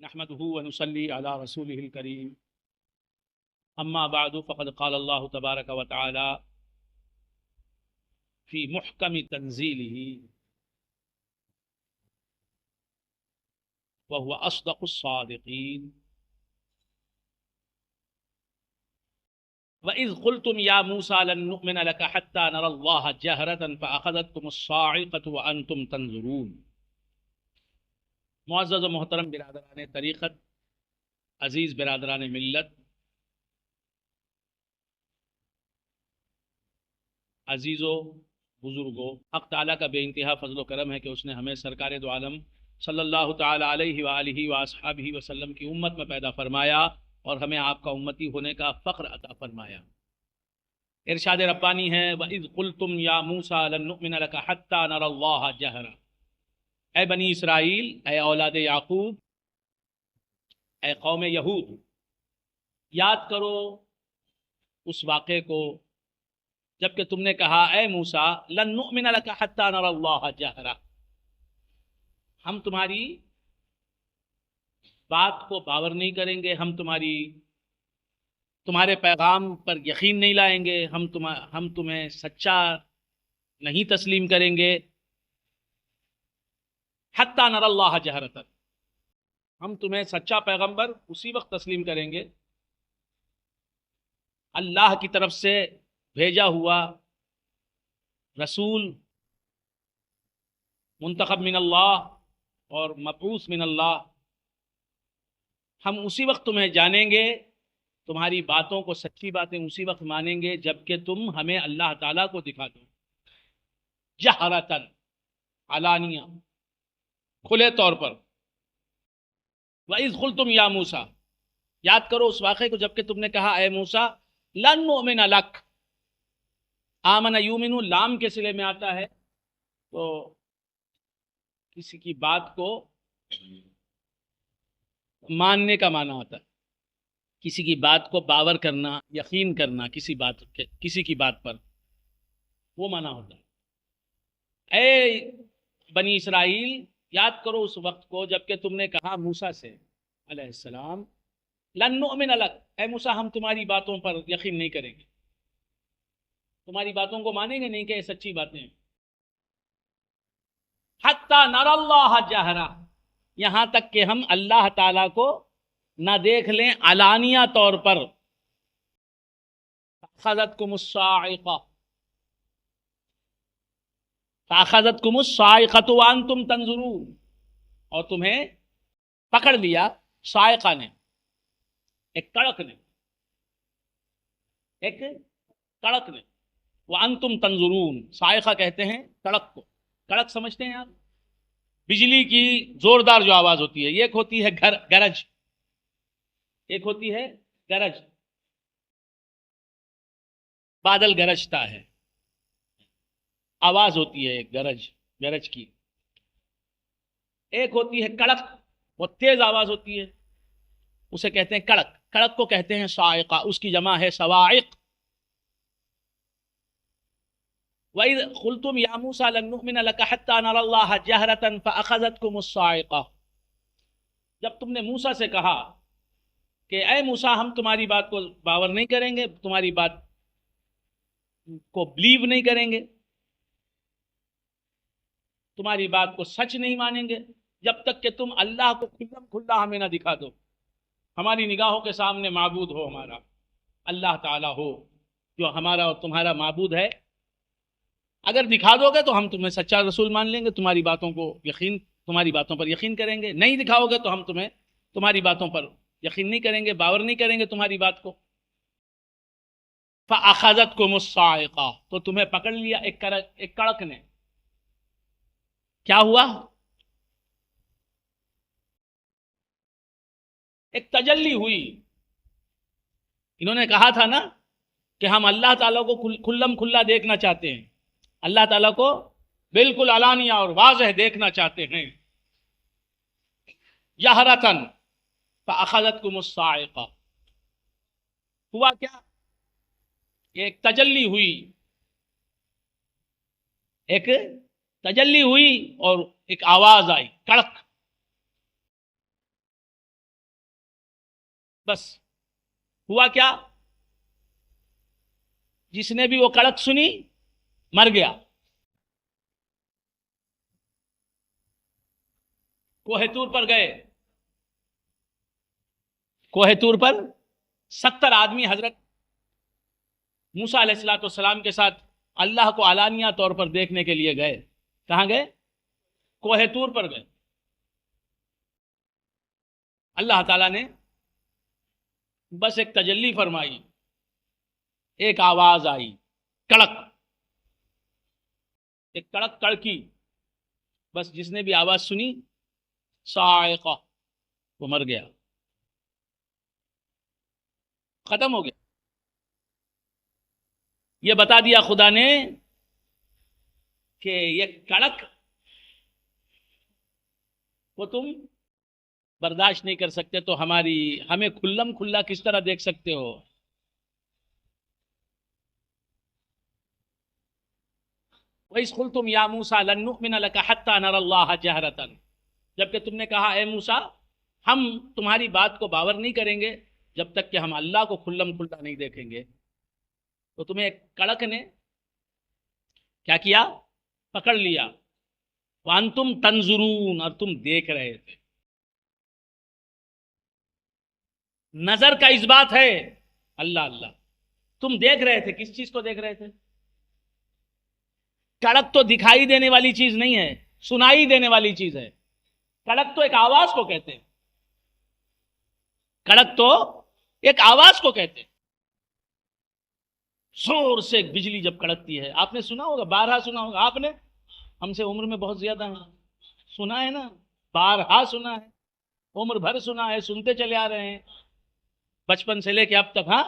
نحمده ونصلي على رسوله الكريم أما بعد فقد قال الله تبارك وتعالى في محكم تنزيله وهو أصدق الصادقين وإذ قلتم يا موسى لن نؤمن لك حتى نرى الله جهرة فأخذتكم الصاعقة وأنتم تنظرون۔ معزز و محترم برادران طریقت، عزیز برادران ملت، عزیزو بزرگو، حق تعالیٰ کا بے انتہا فضل و کرم ہے کہ اس نے ہمیں سرکار دو عالم صلی اللہ تعالی علیہ وآلہ وآصحابہ وسلم کی امت میں پیدا فرمایا اور ہمیں آپ کا امتی ہونے کا فخر عطا فرمایا۔ ارشاد ربانی ہے وَإِذْ قُلْتُمْ يَا مُوسَى لَن نُؤْمِنَ لَكَ حَتَّى نَرَى اللَّهَ جَهْرًا۔ اے بنی اسرائیل، اے اولاد یعقوب، اے قوم یہود، یاد کرو اس واقعے کو جب کہ تم نے کہا اے موسیٰ لن نؤمن لک حتی نری اللہ جہرا، ہم تمہاری بات کو باور نہیں کریں گے، ہم تمہارے پیغام پر یقین نہیں لائیں گے، ہم تمہیں سچا نہیں تسلیم کریں گے، حتی نری اللہ جہرتا، ہم تمہیں سچا پیغمبر اسی وقت تسلیم کریں گے اللہ کی طرف سے بھیجا ہوا رسول، منتخب من اللہ اور مبعوث من اللہ، ہم اسی وقت تمہیں جانیں گے، تمہاری باتوں کو، سچی باتیں اسی وقت مانیں گے جب کہ تم ہمیں اللہ تعالیٰ کو دکھا دو، جہرتاً، علانیہ، کھلے طور پر۔ وَإِذْ قُلْتُمْ يَا مُوسَى، یاد کرو اس واقعے کو جب کہ تم نے کہا اے موسیٰ لن نؤمن لک، آمن یومن لام کے صلے میں آتا ہے تو کسی کی بات کو ماننے کا معنی ہوتا ہے، کسی کی بات کو باور کرنا، یقین کرنا، کسی کی بات پر، وہ معنی ہوتا ہے۔ اے بنی اسرائیل، یاد کرو اس وقت کو جب کہ تم نے کہا موسیٰ سے علیہ السلام لن نؤمن لک، اے موسیٰ ہم تمہاری باتوں پر یقین نہیں کریں گے، تمہاری باتوں کو مانیں گے نہیں کہ یہ سچی باتیں ہیں، حتی نری اللہ جہرا، یہاں تک کہ ہم اللہ تعالیٰ کو نہ دیکھ لیں علانیہ طور پر۔ فأخذتكم الصاعقہ، فأخذتكم الصاعقۃ وأنتم تنظرون، اور تمہیں پکڑ لیا صاعقہ نے، ایک کڑک نے، وَأَنْتُمْ تَنْظُرُونَ، صاعقہ کہتے ہیں کڑک کو، کڑک سمجھتے ہیں آپ؟ بجلی کی زوردار جو آواز ہوتی ہے، ایک ہوتی ہے گرج، ایک ہوتی ہے گرج، بادل گرجتا ہے، آواز ہوتی ہے ایک گرج کی، ایک ہوتی ہے کڑک، وہ تیز آواز ہوتی ہے، اسے کہتے ہیں کڑک، کڑک کو کہتے ہیں صاعقہ، اس کی جمع ہے صواعق۔ وَإِذْ قُلْتُمْ يَا مُوسَى لَن نُؤْمِنَ لَكَ حَتَّى نَرَى اللَّهَ جَهْرَةً فَأَخَذَتْكُمُ الصَّاعِقَةُ، جب تم نے موسیٰ سے کہا کہ اے موسیٰ ہم تمہاری بات کو باور نہیں کریں گے، تمہاری بات کو بلیو نہیں کریں گے، تمہاری بات کو سچ نہیں مانیں گے جب تک کہ تم اللہ کو کھلم کھلا ہمیں نہ دکھا دو، ہماری نگاہوں کے سامنے معبود ہو ہمارا اللہ تعالیٰ ہو جو ہمارا اور تمہارا معبود ہے، اگر دکھا دو گے تو ہم تمہیں سچا رسول مان لیں گے، تمہاری باتوں پر یقین کریں گے، نہیں دکھاؤ گے تو ہم تمہاری باتوں پر یقین نہیں کریں گے، باور نہیں کریں گے تمہاری بات کو۔ فَأَخَذَتْكُمُ الصَّاعِقَةُ، تو تمہیں پکڑ لیا ایک کڑک نے، کیا ہوا؟ ایک تجلی ہوئی، انہوں نے کہا تھا نا کہ ہم اللہ تعالیٰ کو کھلم کھلا دیکھنا چاہتے ہیں، اللہ تعالیٰ کو بالکل علانیہ اور واضح دیکھنا چاہتے ہیں۔ جہرتاً فأخذتكم الصاعقہ، ہوا کیا؟ ایک تجلی ہوئی اور ایک آواز آئی، کڑک، بس ہوا کیا؟ جس نے بھی وہ کڑک سنی مر گیا. کوہ طور پر گئے. کوہ طور پر 70 آدمی حضرت موسیٰ علیہ السلام کے ساتھ اللہ کو علانیہ طور پر دیکھنے کے لیے گئے. کہاں گئے؟ کوہ طور پر گئے. اللہ تعالیٰ نے بس ایک تجلی فرمائی، ایک آواز آئی، کڑک، ایک کڑک کڑکی. بس جس نے بھی آواز سنی صاعقہ، وہ مر گیا، ختم ہو گیا. یہ بتا دیا خدا نے کہ یہ کڑک کو تم برداشت نہیں کر سکتے تو ہمیں کھلم کھلا کس طرح دیکھ سکتے ہو؟ وَإِذْ قُلْتُمْ يَا مُوسَىٰ لَن نُّؤْمِنَ لَكَ حَتَّىٰ نَرَى اللَّهَ جَهْرَةً، جبکہ تم نے کہا اے موسیٰ ہم تمہاری بات کو باور نہیں کریں گے جب تک کہ ہم اللہ کو کھلم کھلا نہیں دیکھیں گے. تو تمہیں ایک کڑک نے کیا کیا؟ پکڑ لیا. وَأَنْتُمْ تَنْظُرُونَ، اور تم دیکھ رہے تھے. نظر کا اس بات ہے. اللہ اللہ، تم دیکھ رہے تھے. کس چیز کو دیکھ رہے تھے؟ کڑک تو دکھائی دینے والی چیز نہیں ہے، سنائی دینے والی چیز ہے. کڑک تو ایک آواز کو کہتے ہیں. کڑک تو ایک آواز کو کہتے ہیں. زور سے ایک بجلی جب کڑکتی ہے، آپ نے سنا ہوگا، بارہا سنا ہوگا. آپ نے، ہم سے عمر میں بہت زیادہ ہیں، سنا ہے نا، بارہا سنا ہے، عمر بھر سنا ہے، سنتے چلے آ رہے ہیں بچپن سے لے کے اب تک. ہاں،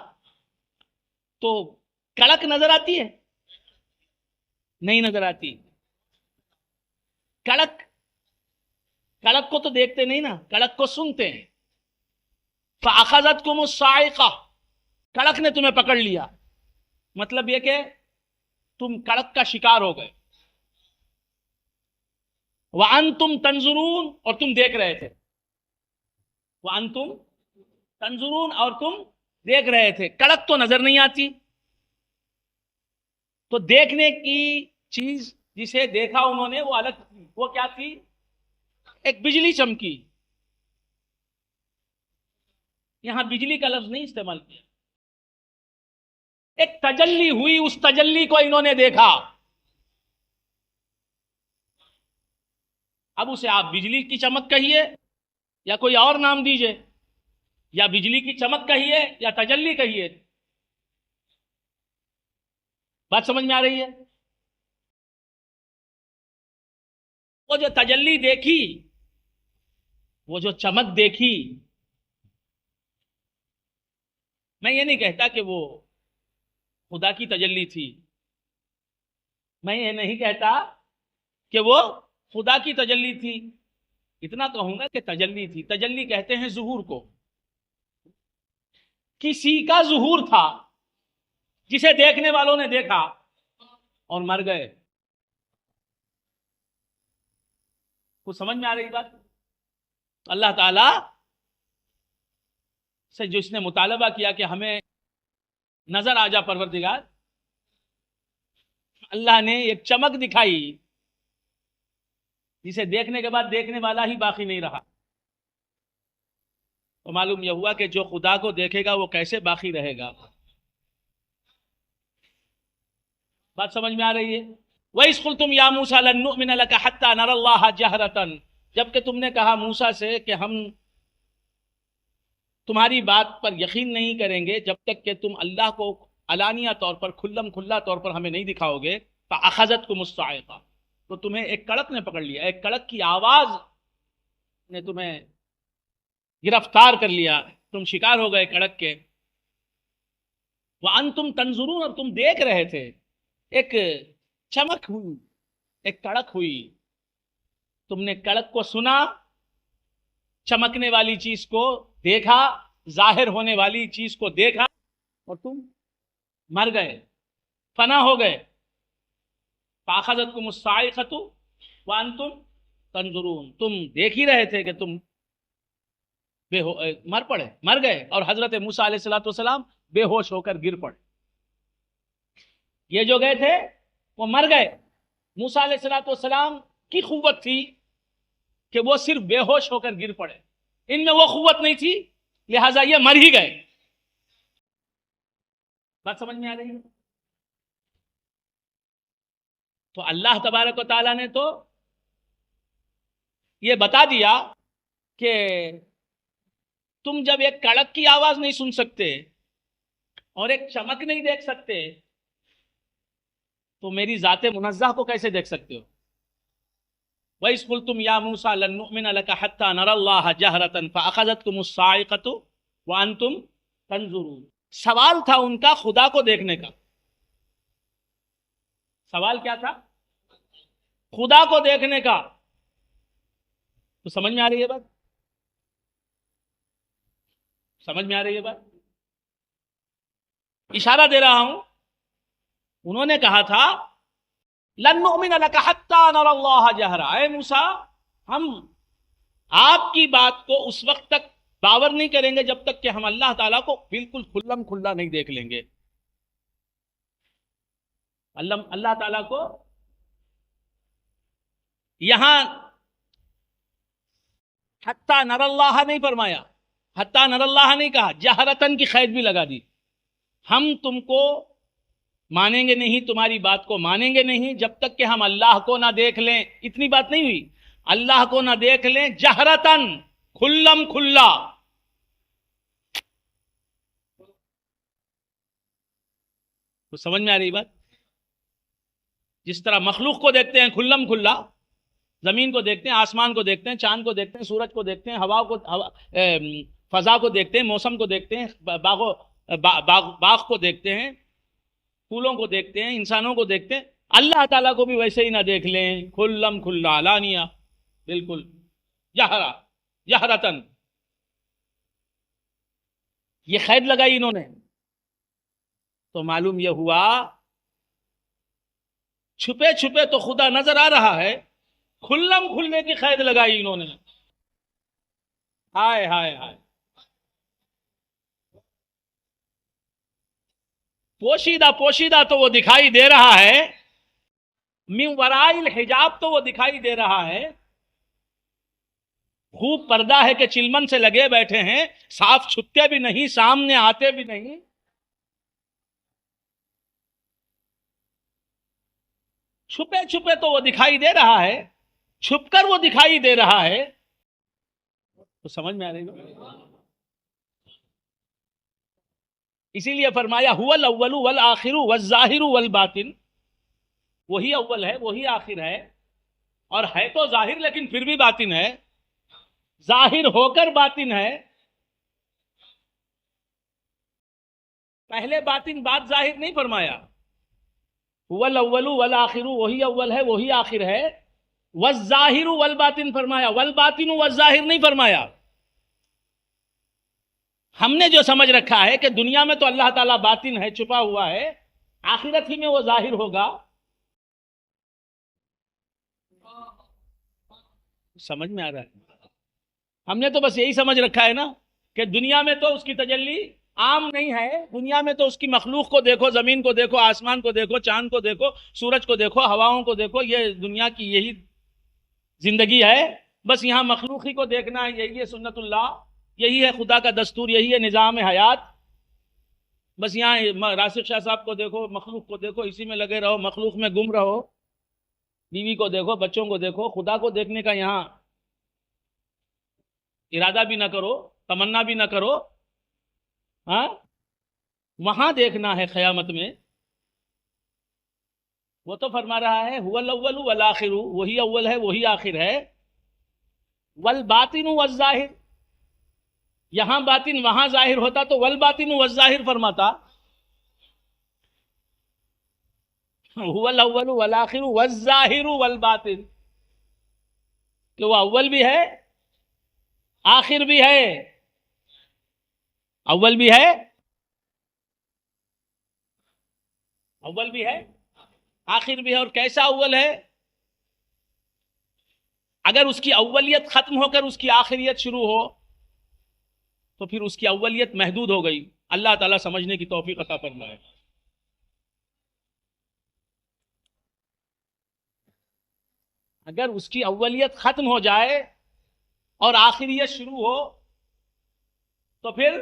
تو کڑک نظر آتی ہے؟ نہیں نظر آتی. کڑک کو تو دیکھتے نہیں نا، کڑک کو سنتے ہیں. فَأَخَذَتْكُمُ الصَّاعِقَةُ، کڑک نے تمہیں پکڑ لیا. مطلب یہ کہ تم کڑک کا شکار ہو گئے. وَأَنْتُمْ تَنْظُرُونَ، اور تم دیکھ رہے تھے. وَأَنْتُمْ تَنْظُرُونَ، اور تم دیکھ رہے تھے. کڑک تو نظر نہیں آتی. تو دیکھنے کی چیز جسے دیکھا انہوں نے وہ الگ تھی. وہ کیا تھی؟ ایک بجلی چمکی. یہاں بجلی کا لفظ نہیں استعمال کیا. ایک تجلی ہوئی، اس تجلی کو انہوں نے دیکھا. اب اسے آپ بجلی کی چمک کہیے یا کوئی اور نام دیجئے، یا بجلی کی چمک کہیے یا تجلی کہیے. بات سمجھ میں آ رہی ہے؟ وہ جو تجلی دیکھی، وہ جو چمک دیکھی، میں یہ نہیں کہتا کہ وہ خدا کی تجلی تھی. میں یہ نہیں کہتا کہ وہ خدا کی تجلی تھی. اتنا کہوں گا کہ تجلی تھی. تجلی کہتے ہیں ظہور کو. کسی کا ظہور تھا جسے دیکھنے والوں نے دیکھا اور مر گئے. کچھ سمجھ میں آ رہی بات؟ اللہ تعالی سے جو اس نے مطالبہ کیا کہ ہمیں نظر آ جا پروردگار، اللہ نے ایک چمک دکھائی جسے دیکھنے کے بعد دیکھنے والا ہی باقی نہیں رہا. تو معلوم یہ ہوا کہ جو خدا کو دیکھے گا وہ کیسے باقی رہے گا. بات سمجھ میں آ رہی ہے؟ وَإِذْ قُلْتُمْ يَا مُوسَىٰ لَن نُّؤْمِنَ لَكَ حَتَّىٰ نَرَى اللَّهَ جَهْرَةً، جبکہ تم نے کہا موسیٰ سے کہ ہم تمہاری بات پر یقین نہیں کریں گے جب تک کہ تم اللہ کو علانیہ طور پر، کھلم کھلا طور پر ہمیں نہیں دکھاؤ گے. فَأَخَذَتْكُمُ الصَّاعِقَةُ، تو تمہیں ایک کڑک نے پکڑ لیا. ایک کڑک کی آواز نے تمہیں گرفتار کر لیا، تم شکار ہو گئے کڑک کے. وَأَنْتُمْ تَنْظُرُونَ، اور تم دیکھ رہے تھے. ایک چمک ہوئی، ایک کڑک ہوئی. تم نے کڑک کو سنا، چمکنے والی چیز کو دیکھا، ظاہر ہونے والی چیز کو دیکھا، اور تم مر گئے، فنا ہو گئے. فَأَخَذَتْكُمُ الصَّاعِقَةُ وَأَنْتُمْ تَنْظُرُونَ، تم دیکھ ہی رہے تھے کہ تم مر گئے، اور حضرت موسیٰ علیہ السلام بے ہوش ہو کر گر پڑے. یہ جو گئے تھے وہ مر گئے. موسیٰ علیہ السلام کی قوت تھی کہ وہ صرف بے ہوش ہو کر گر پڑے، ان میں وہ قوت نہیں تھی، لہٰذا یہ مر ہی گئے. بات سمجھ میں آ رہی ہے؟ تو اللہ تبارک و تعالیٰ نے تو یہ بتا دیا کہ تم جب ایک کڑک کی آواز نہیں سن سکتے اور ایک چمک نہیں دیکھ سکتے تو میری ذات منزہ کو کیسے دیکھ سکتے ہو؟ وَإِذْ قُلْتُمْ يَا مُوسَىٰ لَن نُؤْمِنَ لَكَ حَتَّىٰ نَرَى اللَّهَ جَهْرَةً فَأَخَذَتْكُمُ الصَّاعِقَةُ وَأَنْتُمْ تَنظُرُونَ. سوال تھا ان کا خدا کو دیکھنے کا. سوال کیا تھا؟ خدا کو دیکھنے کا. تو سمجھ میں آ رہی ہے بات؟ سمجھ میں آ رہی ہے بات؟ اشارہ دے رہا ہوں. انہوں نے کہا تھا لن نؤمن لک حتی نری اللہ جہرا، اے موسیٰ ہم آپ کی بات کو اس وقت تک باور نہیں کریں گے جب تک کہ ہم اللہ تعالیٰ کو بالکل کھلم کھلا نہیں دیکھ لیں گے. اللہ تعالیٰ کو یہاں حتی نری اللہ نہیں فرمایا، حتی نری اللہ نہیں کہا، جہرتن کی قید بھی لگا دی. ہم تم کو مانیں گے نہیں، تمہاری بات کو مانیں گے نہیں جب تک کہ ہم اللہ کو نہ دیکھ لیں. اتنی بات نہیں ہوئی، اللہ کو نہ دیکھ لیں جہرتن، کھلم کھلا. تو سمجھ میں آ رہی بات؟ جس طرح مخلوق کو دیکھتے ہیں کھلم کھلا، زمین کو دیکھتے ہیں، آسمان کو دیکھتے ہیں، چاند کو دیکھتے ہیں، سورج کو دیکھتے ہیں، ہوا کو، فضا کو دیکھتے ہیں، موسم کو دیکھتے ہیں، باغ کو دیکھتے ہیں، پھولوں کو دیکھتے ہیں، انسانوں کو دیکھتے ہیں، اللہ تعالیٰ کو بھی ویسے ہی نہ دیکھ لیں کھلم کھلا علانیہ، بالکل جہرتن. یہ قید لگائی انہوں نے. تو معلوم یہ ہوا چھپے چھپے تو خدا نظر آ رہا ہے، کھلم کھلنے کی قید لگائی انہوں نے. ہائے ہائے ہائے. پوشیدہ تو وہ دکھائی دے رہا ہے، من وراء الحجاب تو وہ دکھائی دے رہا ہے. خوب پردہ ہے کہ چلمن سے لگے بیٹھے ہیں، صاف چھپتے بھی نہیں، سامنے آتے بھی نہیں. چھپے چھپے تو وہ دکھائی دے رہا ہے، چھپ کر وہ دکھائی دے رہا ہے. تو سمجھ میں آ رہی ہے؟ اسی لیے فرمایا هو الاول والآخر والظاہر والباطن. وہی اول ہے، وہی آخر ہے، اور ہے تو ظاہر لیکن پھر بھی باطن ہے، ظاہر ہو کر باطن ہے. پہلے باطن بعد ظاہر نہیں فرمایا. هو الاول والآخر، وہی اول ہے وہی آخر ہے. والظاہر والباطن فرمایا، والباطن والظاہر نہیں فرمایا. ہم نے جو سمجھ رکھا ہے کہ دنیا میں تو اللہ تعالیٰ باطن ہے، چھپا ہوا ہے، آخرت ہی میں وہ ظاہر ہوگا. سمجھ میں آ رہا ہے؟ ہم نے تو بس یہی سمجھ رکھا ہے نا کہ دنیا میں تو اس کی تجلی عام نہیں ہے. دنیا میں تو اس کی مخلوق کو دیکھو، زمین کو دیکھو، آسمان کو دیکھو، چاند کو دیکھو، سورج کو دیکھو، ہواؤں کو دیکھو، یہ دنیا کی یہی زندگی ہے. بس یہاں مخلوق ہی کو دیکھنا ہے، یہی ہے سنت اللہ، یہی ہے خدا کا دستور، یہی ہے نظام حیات. بس یہاں راشد شاہ صاحب کو دیکھو، مخلوق کو دیکھو، اسی میں لگے رہو، مخلوق میں گم رہو، بیوی کو دیکھو، بچوں کو دیکھو، خدا کو دیکھنے کا یہاں ارادہ بھی نہ کرو، تمنا بھی نہ کرو. ہاں وہاں دیکھنا ہے قیامت میں. وہ تو فرما رہا ہے هو الاول والآخر، وہی اول ہے وہی آخر ہے. والباطن والظاہر، یہاں باطن وہاں ظاہر ہوتا تو والباطن والظاہر فرماتا. هو الاول والآخر والظاہر والباطن، کہ وہ اول بھی ہے آخر بھی ہے. اول بھی ہے، اول بھی ہے، آخر بھی ہے. اور کیسا اول ہے؟ اگر اس کی اولیت ختم ہو کر اس کی آخریت شروع ہو تو پھر اس کی اولیت محدود ہو گئی. اللہ تعالیٰ سمجھنے کی توفیق عطا فرمائے. اگر اس کی اولیت ختم ہو جائے اور آخریت شروع ہو تو پھر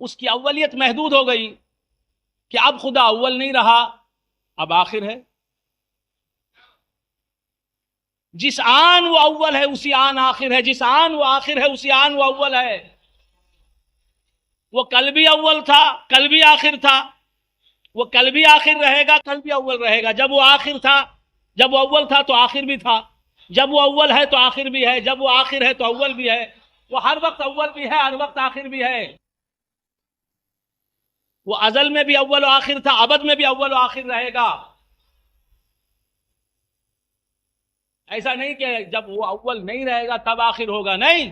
اس کی اولیت محدود ہو گئی کہ اب خدا اول نہیں رہا، اب آخر ہے. جس آن وہ اول ہے اسی آن آخر ہے، جس آن وہ آخر ہے اسی آن وہ اول ہے. وہ کل بھی اول تھا، کل بھی آخر تھا، وہ کل بھی آخر رہے گا، کل بھی اول رہے گا. جب وہ آخر تھا، جب وہ اول تھا تو آخر بھی تھا، جب وہ اول ہے تو آخر بھی ہے، جب وہ آخر ہے تو اول بھی ہے. وہ ہر وقت اول بھی ہے، ہر وقت آخر بھی ہے. وہ ازل میں بھی اول و آخر تھا، ابد میں بھی اول و آخر رہے گا. ایسا نہیں کہ جب وہ اول نہیں رہے گا تب آخر ہوگا، نہیں.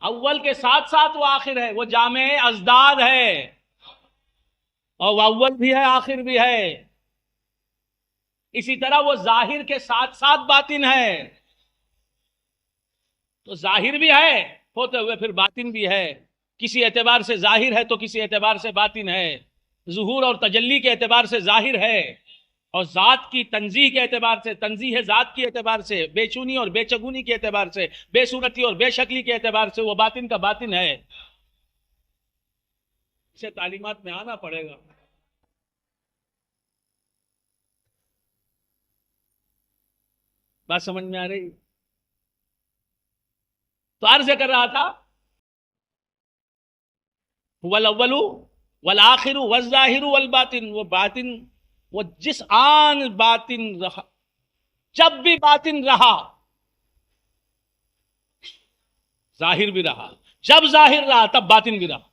اول کے ساتھ ساتھ وہ آخر ہے، وہ جامع ازداد ہے، اور وہ اول بھی ہے آخر بھی ہے. اسی طرح وہ ظاہر کے ساتھ ساتھ باطن ہے. تو ظاہر بھی ہے ہوتے ہوئے پھر باطن بھی ہے. کسی اعتبار سے ظاہر ہے تو کسی اعتبار سے باطن ہے. ظہور اور تجلی کے اعتبار سے ظاہر ہے، اور ذات کی تنزیہ کے اعتبار سے، تنزیہ ذات کے اعتبار سے، بے چونی اور بے چگونی کے اعتبار سے، بے صورتی اور بے شکلی کے اعتبار سے وہ باطن کا باطن ہے. اسے تعلیمات میں آنا پڑے گا. بات سمجھ میں آ رہی؟ تو عرض کر رہا تھا والاول والآخر والظاہر والباطن. وہ باطن، وہ جس آن باطن رہا، جب بھی باطن رہا ظاہر بھی رہا، جب ظاہر رہا تب باطن بھی رہا.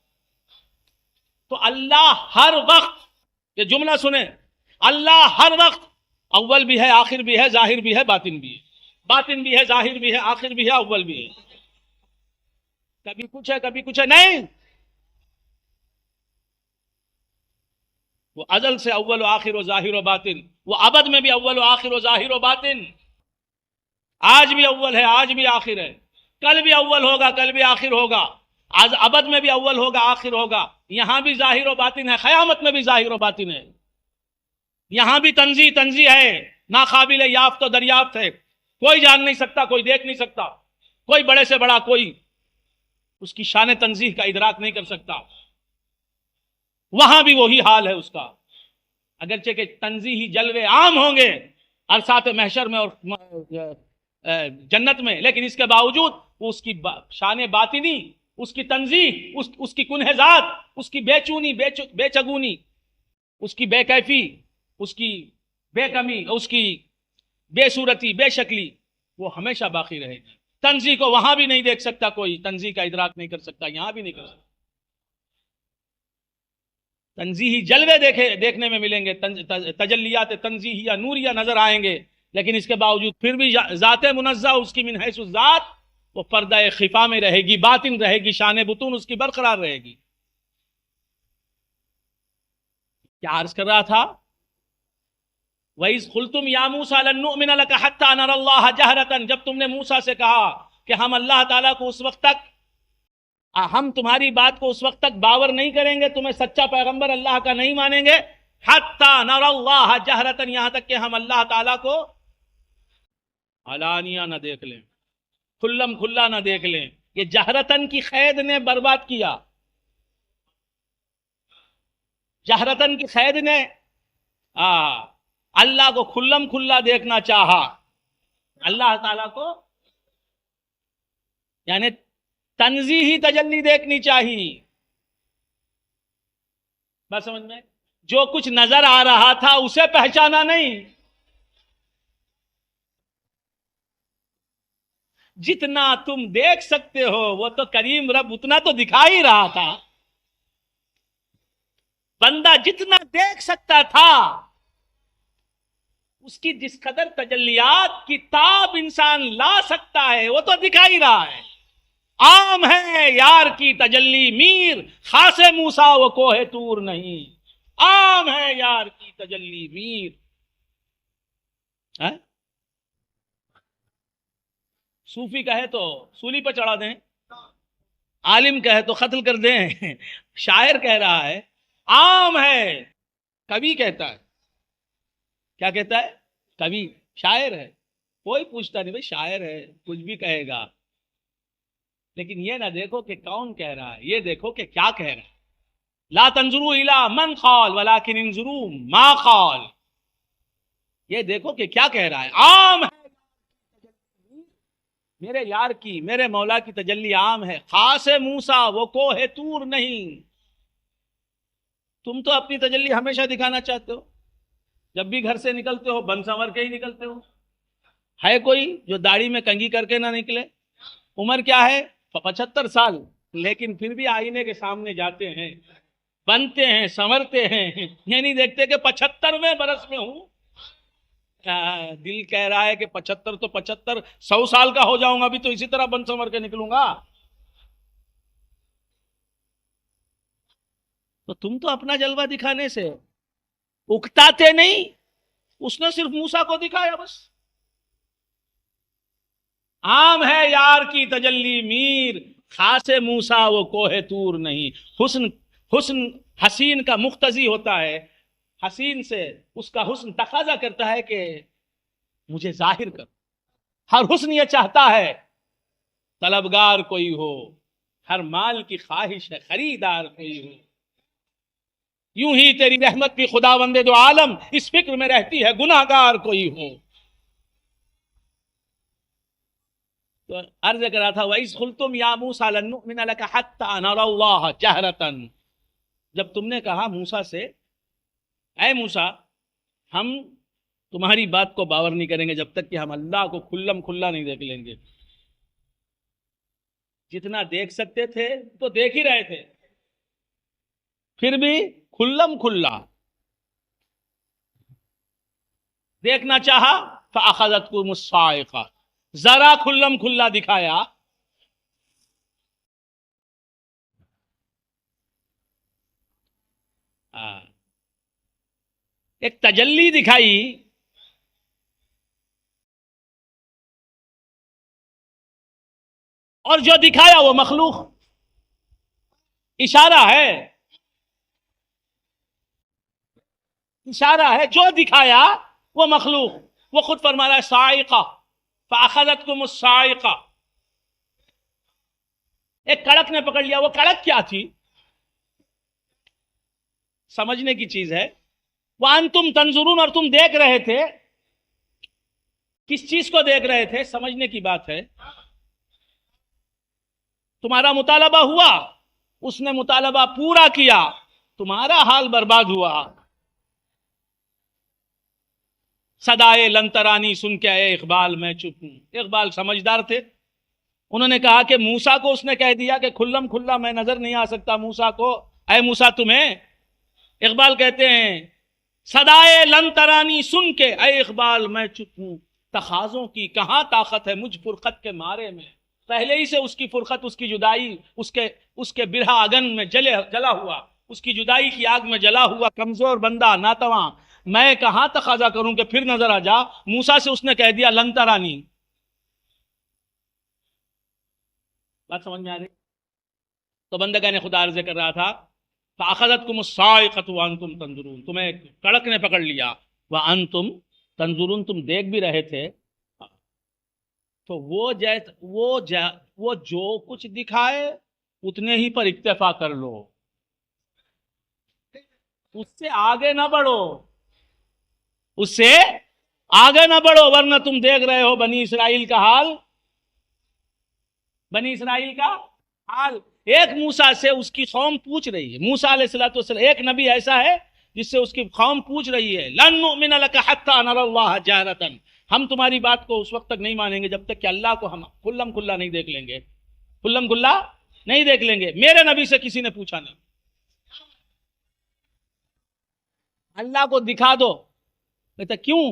تو اللہ ہر وقت، یہ جملہ سنیں، اللہ ہر وقت اول بھی ہے، آخر بھی ہے، ظاہر بھی ہے، باطن بھی ہے. باطن بھی ہے، ظاہر بھی ہے، آخر بھی ہے، اول بھی ہے. کبھی کچھ ہے کبھی کچھ ہے نہیں. وہ ازل سے اول و آخر و ظاہر و باطن، وہ ابد میں بھی اول و آخر و ظاہر و باطن. آج بھی اول ہے، آج بھی آخر ہے، کل بھی اول ہوگا، کل بھی آخر ہوگا، آج ابد میں بھی اول ہوگا، آخر ہوگا. یہاں بھی ظاہر و باطن ہے، قیامت میں بھی ظاہر و باطن ہے. یہاں بھی تنزیہ ہے، ناقابل یافت و دریافت ہے. کوئی جان نہیں سکتا، کوئی دیکھ نہیں سکتا، کوئی بڑے سے بڑا کوئی اس کی شان تنزیہ کا ادراک نہیں کر سکتا. وہاں بھی وہی حال ہے اس کا. اگرچہ کہ تنزیہی جلوے عام ہوں گے عرصات محشر میں اور جنت میں، لیکن اس کے باوجود وہ اس کی شان باطنی، اس کی تنزیہ، اس کی کنہ ذات، اس کی بے چونی، بے چگونی، اس کی بے کیفی، اس کی بے کمی، اس کی بے صورتی، بے شکلی، وہ ہمیشہ باقی رہے گی. تنزیہ کو وہاں بھی نہیں دیکھ سکتا کوئی، تنزیہ کا ادراک نہیں کر سکتا، یہاں بھی نہیں کر سکتا. تنزیہی جلوے دیکھنے میں ملیں گے، تجلیات تنزیہیہ نوریہ نظر آئیں گے، لیکن اس کے باوجود پھر بھی ذات منزہ اس کی من حیث الذات وہ پردہ خفا میں رہے گی، باطن رہے گی، شان بطون اس کی برقرار رہے گی. کیا عرض کر رہا تھا؟ وَإِذْ قُلْتُمْ يَا مُوسَىٰ لَن نُّؤْمِنَ لَكَ حَتَّىٰ نَرَى اللَّهَ جَهْرَةً. جب تم نے موسیٰ سے کہا کہ ہم اللہ تعالیٰ کو اس وقت تک، ہم تمہاری بات کو اس وقت تک باور نہیں کریں گے، تمہیں سچا پیغمبر اللہ کا نہیں مانیں گے، حَتَّىٰ نَرَى اللَّهَ جَهْرَةً، یہاں تک کہ ہم اللہ تعالیٰ کو علانیہ نہ دیکھ لیں، کھلم کھلا نہ دیکھ لیں. یہ جہرتن کی قید نے برباد کیا. جہرتن کی قید نے اللہ کو کھلم کھلا دیکھنا چاہا. اللہ تعالیٰ کو یعنی تنزیہی تجلی دیکھنی چاہیے. بس سمجھ میں، جو کچھ نظر آ رہا تھا اسے پہچانا نہیں. جتنا تم دیکھ سکتے ہو وہ تو کریم رب اتنا تو دکھا ہی رہا تھا. بندہ جتنا دیکھ سکتا تھا اس کی جس قدر تجلیات کی تاب انسان لا سکتا ہے وہ تو دکھا ہی رہا ہے. عام ہے یار کی تجلی میر، خاص موسیٰ وہ کوہ طور نہیں. عام ہے یار کی تجلی میر. صوفی کہے تو سولی پہ چڑھا دیں، عالم کہے تو قتل کر دیں، شاعر کہہ رہا ہے عام ہے، کبھی کہتا ہے، کیا کہتا ہے؟ کبھی، شاعر ہے، کوئی پوچھتا نہیں، بھائی شاعر ہے کچھ بھی کہے گا، لیکن یہ نہ دیکھو کہ کون کہہ رہا ہے، یہ دیکھو کہ کیا کہہ رہا ہے۔ لا تنظروا الى من قال ولكن انظروا ما قال، یہ دیکھو کہ کیا کہہ رہا ہے۔ عام ہے میرے یار کی، میرے مولا کی تجلی عام ہے، خاص موسیٰ وہ کوہ طور نہیں۔ تم تو اپنی تجلی ہمیشہ دکھانا چاہتے ہو، جب بھی گھر سے نکلتے ہو بن سنور کے ہی نکلتے ہو، ہے کوئی جو داڑھی میں کنگھی کر کے نہ نکلے؟ عمر کیا ہے؟ 75 سال، لیکن پھر بھی آئینے کے سامنے جاتے ہیں، بنتے ہیں، سنورتے ہیں، یہ نہیں دیکھتے کہ 75ویں برس میں ہوں۔ دل کہہ رہا ہے کہ 75 تو 75، 100 سال کا ہو جاؤں گا بھی تو اسی طرح بن سنور کے نکلوں گا۔ تو تم تو اپنا جلوہ دکھانے سے اکتاتے نہیں، اس نے صرف موسیٰ کو دکھایا بس۔ عام ہے یار کی تجلی میر، خاص موسیٰ وہ کوہ طور نہیں۔ حسن حسین کا مقتضی ہوتا ہے، حسین سے اس کا حسن تقاضا کرتا ہے کہ مجھے ظاہر کر۔ ہر حسن یہ چاہتا ہے طلبگار کوئی ہو، ہر مال کی خواہش ہے خریدار کوئی ہو۔ یوں ہی تیری رحمت بھی خداوند دو عالم اس فکر میں رہتی ہے گناہگار کوئی ہو۔ تو عرض کر رہا تھا وَإِذْ قُلْتُمْ يَا مُوسَىٰ لَن نُؤْمِنَ لَكَ حَتَّىٰ نَرَى اللَّهَ جَهْرَةً، جب تم نے کہا موسیٰ سے اے موسیٰ ہم تمہاری بات کو باور نہیں کریں گے جب تک کہ ہم اللہ کو کھلم کھلا نہیں دیکھ لیں گے۔ جتنا دیکھ سکتے تھے تو دیکھ ہی رہے تھے، پھر بھی کھلم کھلا دیکھنا چاہا فَأَخَذَتْكُمُ الصَّاعِقَةُ، ذرا کھلم کھلا دکھایا ایک تجلی دکھائی، اور جو دکھایا وہ مخلوق، اشارہ ہے، اشارہ ہے، جو دکھایا وہ مخلوق۔ وہ خود فرما رہا ہے صاعقہ، فَأَخَذَتْكُمُ الصَّاعِقَةُ، ایک کڑک نے پکڑ لیا۔ وہ کڑک کیا تھی؟ سمجھنے کی چیز ہے۔ وَأَنْتُمْ تَنْظُرُونَ، اور تم دیکھ رہے تھے، کس چیز کو دیکھ رہے تھے؟ سمجھنے کی بات ہے۔ تمہارا مطالبہ ہوا، اس نے مطالبہ پورا کیا، تمہارا حال برباد ہوا۔ صدائے لنترانی سن کے اے اقبال میں چپ ہوں۔ اقبال سمجھدار تھے، انہوں نے کہا کہ موسیٰ کو اس نے کہہ دیا کہ کھلم کھلا میں نظر نہیں آ سکتا موسیٰ کو، اے موسیٰ تمہیں۔ اقبال کہتے ہیں صدائے لنترانی سن کے اے اقبال میں چپ ہوں، تقاضوں کی کہاں طاقت ہے مجھ فرقت کے مارے میں۔ پہلے ہی سے اس کی فرقت، اس کی جدائی، اس کے برہا آگن میں جلا ہوا، اس کی جدائی کی آگ میں جلا ہوا کمزور بندہ ناتواں، میں کہاں تقاضا کروں کہ پھر نظر آ جا۔ موسیٰ سے اس نے کہہ دیا لن ترانی۔ بات سمجھ میں آ رہی؟ تو بندگان خدا عرض کر رہا تھا فَأَخَذَتْكُمُ الصَّاعِقَةُ وَأَنْتُمْ تَنْظُرُونَ، تمہیں کڑک نے پکڑ لیا، وَأَنْتُمْ تَنْظُرُونَ، تم دیکھ بھی رہے تھے۔ تو وہ جو کچھ دکھائے اتنے ہی پر اکتفا کر لو، اس سے آگے نہ بڑھو، اس سے آگے نہ بڑھو، ورنہ تم دیکھ رہے ہو بنی اسرائیل کا حال، بنی اسرائیل کا حال۔ ایک موسیٰ سے اس کی قوم پوچھ رہی ہے، موسیٰ علیہ السلام، ایک نبی ایسا ہے جس سے اس کی قوم پوچھ رہی ہے لن نؤمن لک حتی نری اللہ جہرۃ، ہم تمہاری بات کو اس وقت تک نہیں مانیں گے جب تک کہ اللہ کو ہم کھلم کھلا نہیں دیکھ لیں گے، کھلم کھلا نہیں دیکھ لیں گے۔ میرے نبی سے کسی نے پوچھا نہیں، اللہ کو دکھا دو، کہتا کیوں؟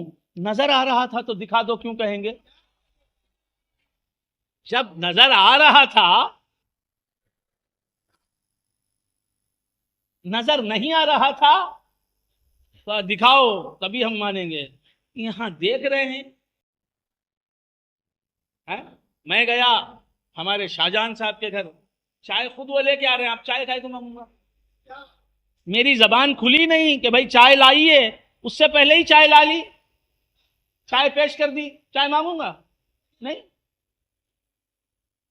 نظر آ رہا تھا تو دکھا دو کیوں کہیں گے؟ جب نظر آ رہا تھا، نظر نہیں آ رہا تھا تو دکھاؤ تبھی ہم مانیں گے۔ یہاں دیکھ رہے ہیں، میں گیا ہمارے شاہجہاں صاحب کے گھر، چائے خود وہ لے کے آ رہے ہیں، آپ چائے کھائے تو مانگوں گا؟ میری زبان کھلی نہیں کہ بھائی چائے لائیے، اس سے پہلے ہی چائے لا لی، چائے پیش کر دی، چائے مانگوں گا؟ نہیں۔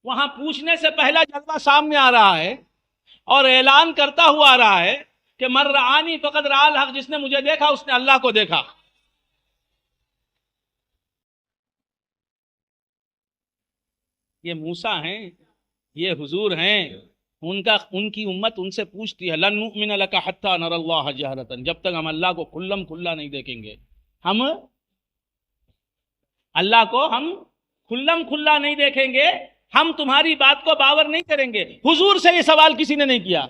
وہاں پوچھنے سے پہلا جلوہ سامنے آ رہا ہے اور اعلان کرتا ہوا آ رہا ہے کہ من رعانی فقد رعا الحق، جس نے مجھے دیکھا اس نے اللہ کو دیکھا۔ یہ موسیٰ ہیں، یہ حضور ہیں، ان کی امت ان سے پوچھتی ہے لن نؤمن لک حتی نری اللہ جہرۃ، جب تک ہم اللہ کو کھلم کھلا نہیں دیکھیں گے، ہم اللہ کو ہم کھلم کھلا نہیں دیکھیں گے، ہم تمہاری بات کو باور نہیں کریں گے۔ حضور سے یہ سوال کسی نے نہیں کیا،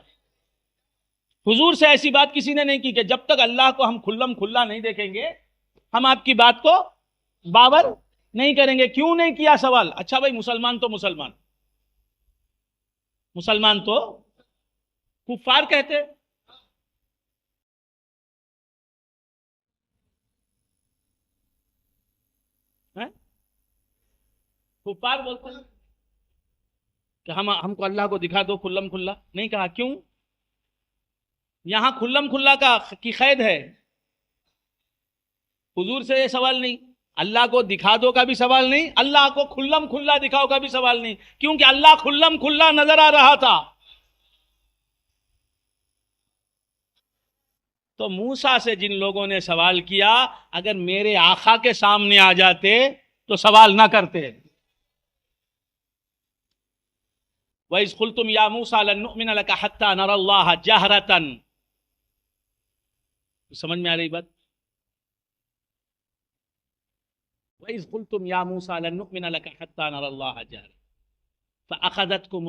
حضور سے ایسی بات کسی نے نہیں کی کہ جب تک اللہ کو ہم کھلم کھلا نہیں دیکھیں گے ہم آپ کی بات کو باور نہیں کریں گے۔ کیوں نہیں کیا سوال؟ اچھا بھائی مسلمان تو مسلمان تو کفار کہتے، کفار بولتے ہیں کہ ہم کو اللہ کو دکھا دو کھلم کھلا، نہیں کہا۔ کیوں؟ یہاں کھلم کھلا کی قید ہے، حضور سے یہ سوال نہیں، اللہ کو دکھا دو کا بھی سوال نہیں، اللہ کو کھلم کھلا دکھاؤ کا بھی سوال نہیں، کیونکہ اللہ کھلم کھلا نظر آ رہا تھا۔ تو موسیٰ سے جن لوگوں نے سوال کیا، اگر میرے آقا کے سامنے آ جاتے تو سوال نہ کرتے۔ وَإِذْ قُلْتُمْ يَا مُوسَىٰ لَن نُؤْمِنَ لَكَ حَتَّىٰ نَرَى اللَّهَ جَهْرَةً، سمجھ میں آ رہی بات؟ وَإِذْ قُلْتُمْ يَا مُوسَىٰ لَن نُؤْمِنَ لَكَ حَتَّىٰ نَرَى اللَّهَ جَهْرَةً فَأَخَذَتْكُمُ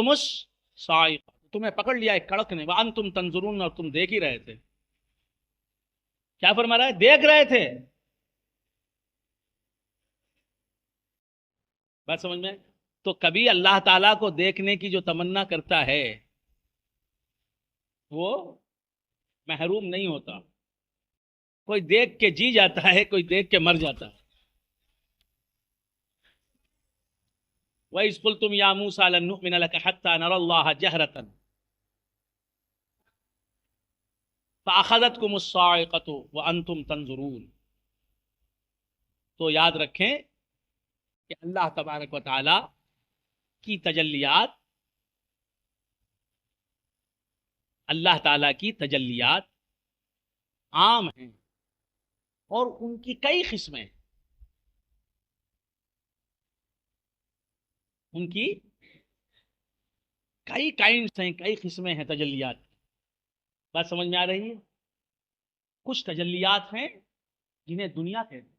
الصَّاعِقَةُ، تمہیں پکڑ لیا ایک کڑک نے، وَأَنْتُمْ تَنْظُرُونَ، اور تم دیکھ ہی رہے تھے۔ کیا فرما رہا ہے؟ دیکھ رہے تھے۔ بات سمجھ میں؟ تو کبھی اللہ تعالیٰ کو دیکھنے کی جو تمنا کرتا ہے وہ محروم نہیں ہوتا، کوئی دیکھ کے جی جاتا ہے، کوئی دیکھ کے مر جاتا ہے۔ وَإِذْ قُلْتُمْ يَا مُوسَىٰ لَن نُؤْمِنَ لَكَ حَتَّىٰ نَرَى اللَّهَ جَهْرَةً فَأَخَذَتْكُمُ الصَّاعِقَةُ وَأَنْتُمْ تَنْظُرُونَ۔ تو یاد رکھیں کہ اللہ تبارک و تعالی کی تجلیات، اللہ تعالیٰ کی تجلیات عام ہیں اور ان کی کئی قسمیں، ان کی کئی کائنڈس ہیں، کئی قسمیں ہیں تجلیات۔ بات سمجھ میں آ رہی ہے؟ کچھ تجلیات ہیں جنہیں دنیا کہتے ہیں،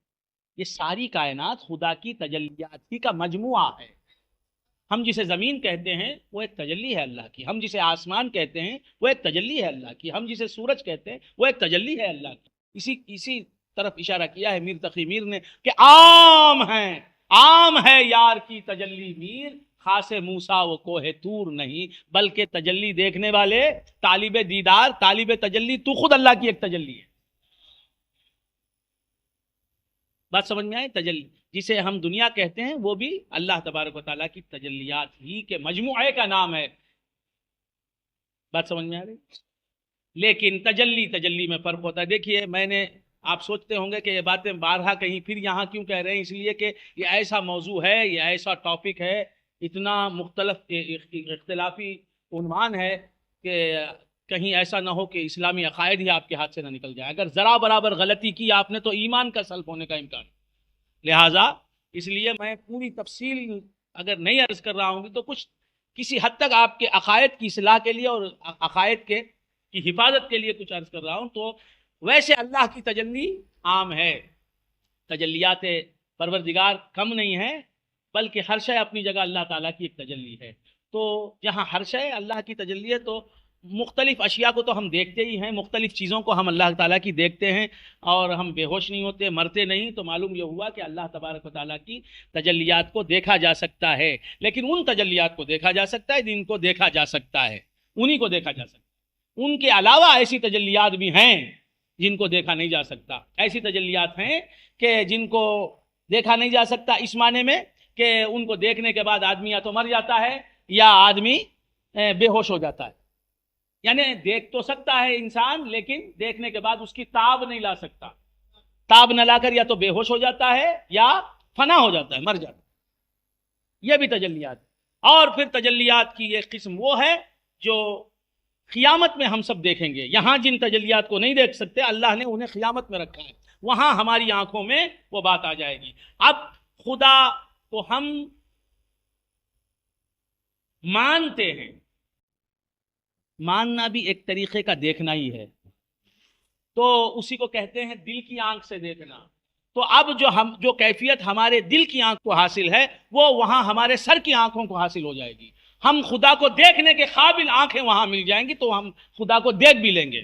یہ ساری کائنات خدا کی تجلیات ہی کا مجموعہ ہے۔ ہم جسے زمین کہتے ہیں وہ ایک تجلی ہے اللہ کی، ہم جسے آسمان کہتے ہیں وہ ایک تجلی ہے اللہ کی، ہم جسے سورج کہتے ہیں وہ ایک تجلی ہے اللہ کی۔ اسی طرف اشارہ کیا ہے میر تقی میر نے کہ عام ہے یار کی تجلی میر، خاص موسیٰ وہ کوہ طور نہیں، بلکہ تجلی دیکھنے والے طالب دیدار، طالب تجلی، تو خود اللہ کی ایک تجلی ہے۔ بات سمجھ میں آئے؟ تجلی جسے ہم دنیا کہتے ہیں وہ بھی اللہ تبارک و تعالیٰ کی تجلیات ہی کے مجموعے کا نام ہے۔ بات سمجھ میں آ رہی؟ لیکن تجلی میں فرق ہوتا ہے۔ دیکھیے، میں نے، آپ سوچتے ہوں گے کہ یہ باتیں بارہا کہیں پھر یہاں کیوں کہہ رہے ہیں، اس لیے کہ یہ ایسا موضوع ہے، یہ ایسا ٹاپک ہے، اتنا مختلف اختلافی عنوان ہے کہ کہیں ایسا نہ ہو کہ اسلامی عقائد ہی آپ کے ہاتھ سے نہ نکل جائے۔ اگر ذرا برابر غلطی کی آپ نے تو ایمان کا سلب ہونے کا امکان ہے۔ لہٰذا اس لیے میں پوری تفصیل اگر نہیں عرض کر رہا ہوں تو کچھ کسی حد تک آپ کے عقائد کی اصلاح کے لیے اور عقائد کی حفاظت کے لیے کچھ عرض کر رہا ہوں۔ تو ویسے اللہ کی تجلی عام ہے، تجلیات پروردگار کم نہیں ہے، بلکہ ہر شے اپنی جگہ اللہ تعالیٰ کی ایک تجلی ہے۔ تو جہاں ہر شے اللہ کی تجلی ہے تو مختلف اشیاء کو تو ہم دیکھتے ہی ہیں، مختلف چیزوں کو ہم اللہ تعالیٰ کی دیکھتے ہیں اور ہم بے ہوش نہیں ہوتے، مرتے نہیں۔ تو معلوم یہ ہوا کہ اللہ تبارک و تعالیٰ کی تجلیات کو دیکھا جا سکتا ہے، لیکن ان تجلیات کو دیکھا جا سکتا ہے جن کو دیکھا جا سکتا ہے، انہی کو دیکھا جا سکتا ہے۔ ان کے علاوہ ایسی تجلیات بھی ہیں جن کو دیکھا نہیں جا سکتا. ایسی تجلیات ہیں کہ جن کو دیکھا نہیں جا سکتا اس معنی میں کہ ان کو دیکھنے کے بعد آدمی یا تو مر جاتا ہے یا آدمی بے ہوش ہو جاتا ہے. یعنی دیکھ تو سکتا ہے انسان لیکن دیکھنے کے بعد اس کی تاب نہیں لا سکتا. تاب نہ لا کر یا تو بے ہوش ہو جاتا ہے یا فنا ہو جاتا ہے، مر جاتا ہے. یہ بھی تجلیات. اور پھر تجلیات کی ایک قسم وہ ہے جو قیامت میں ہم سب دیکھیں گے. یہاں جن تجلیات کو نہیں دیکھ سکتے اللہ نے انہیں قیامت میں رکھا ہے، وہاں ہماری آنکھوں میں وہ بات آ جائے گی. اب خدا کو ہم مانتے ہیں، ماننا بھی ایک طریقے کا دیکھنا ہی ہے، تو اسی کو کہتے ہیں دل کی آنکھ سے دیکھنا. تو اب جو کیفیت ہمارے دل کی آنکھ کو حاصل ہے وہ وہاں ہمارے سر کی آنکھوں کو حاصل ہو جائے گی. ہم خدا کو دیکھنے کے قابل آنکھیں وہاں مل جائیں گی تو ہم خدا کو دیکھ بھی لیں گے.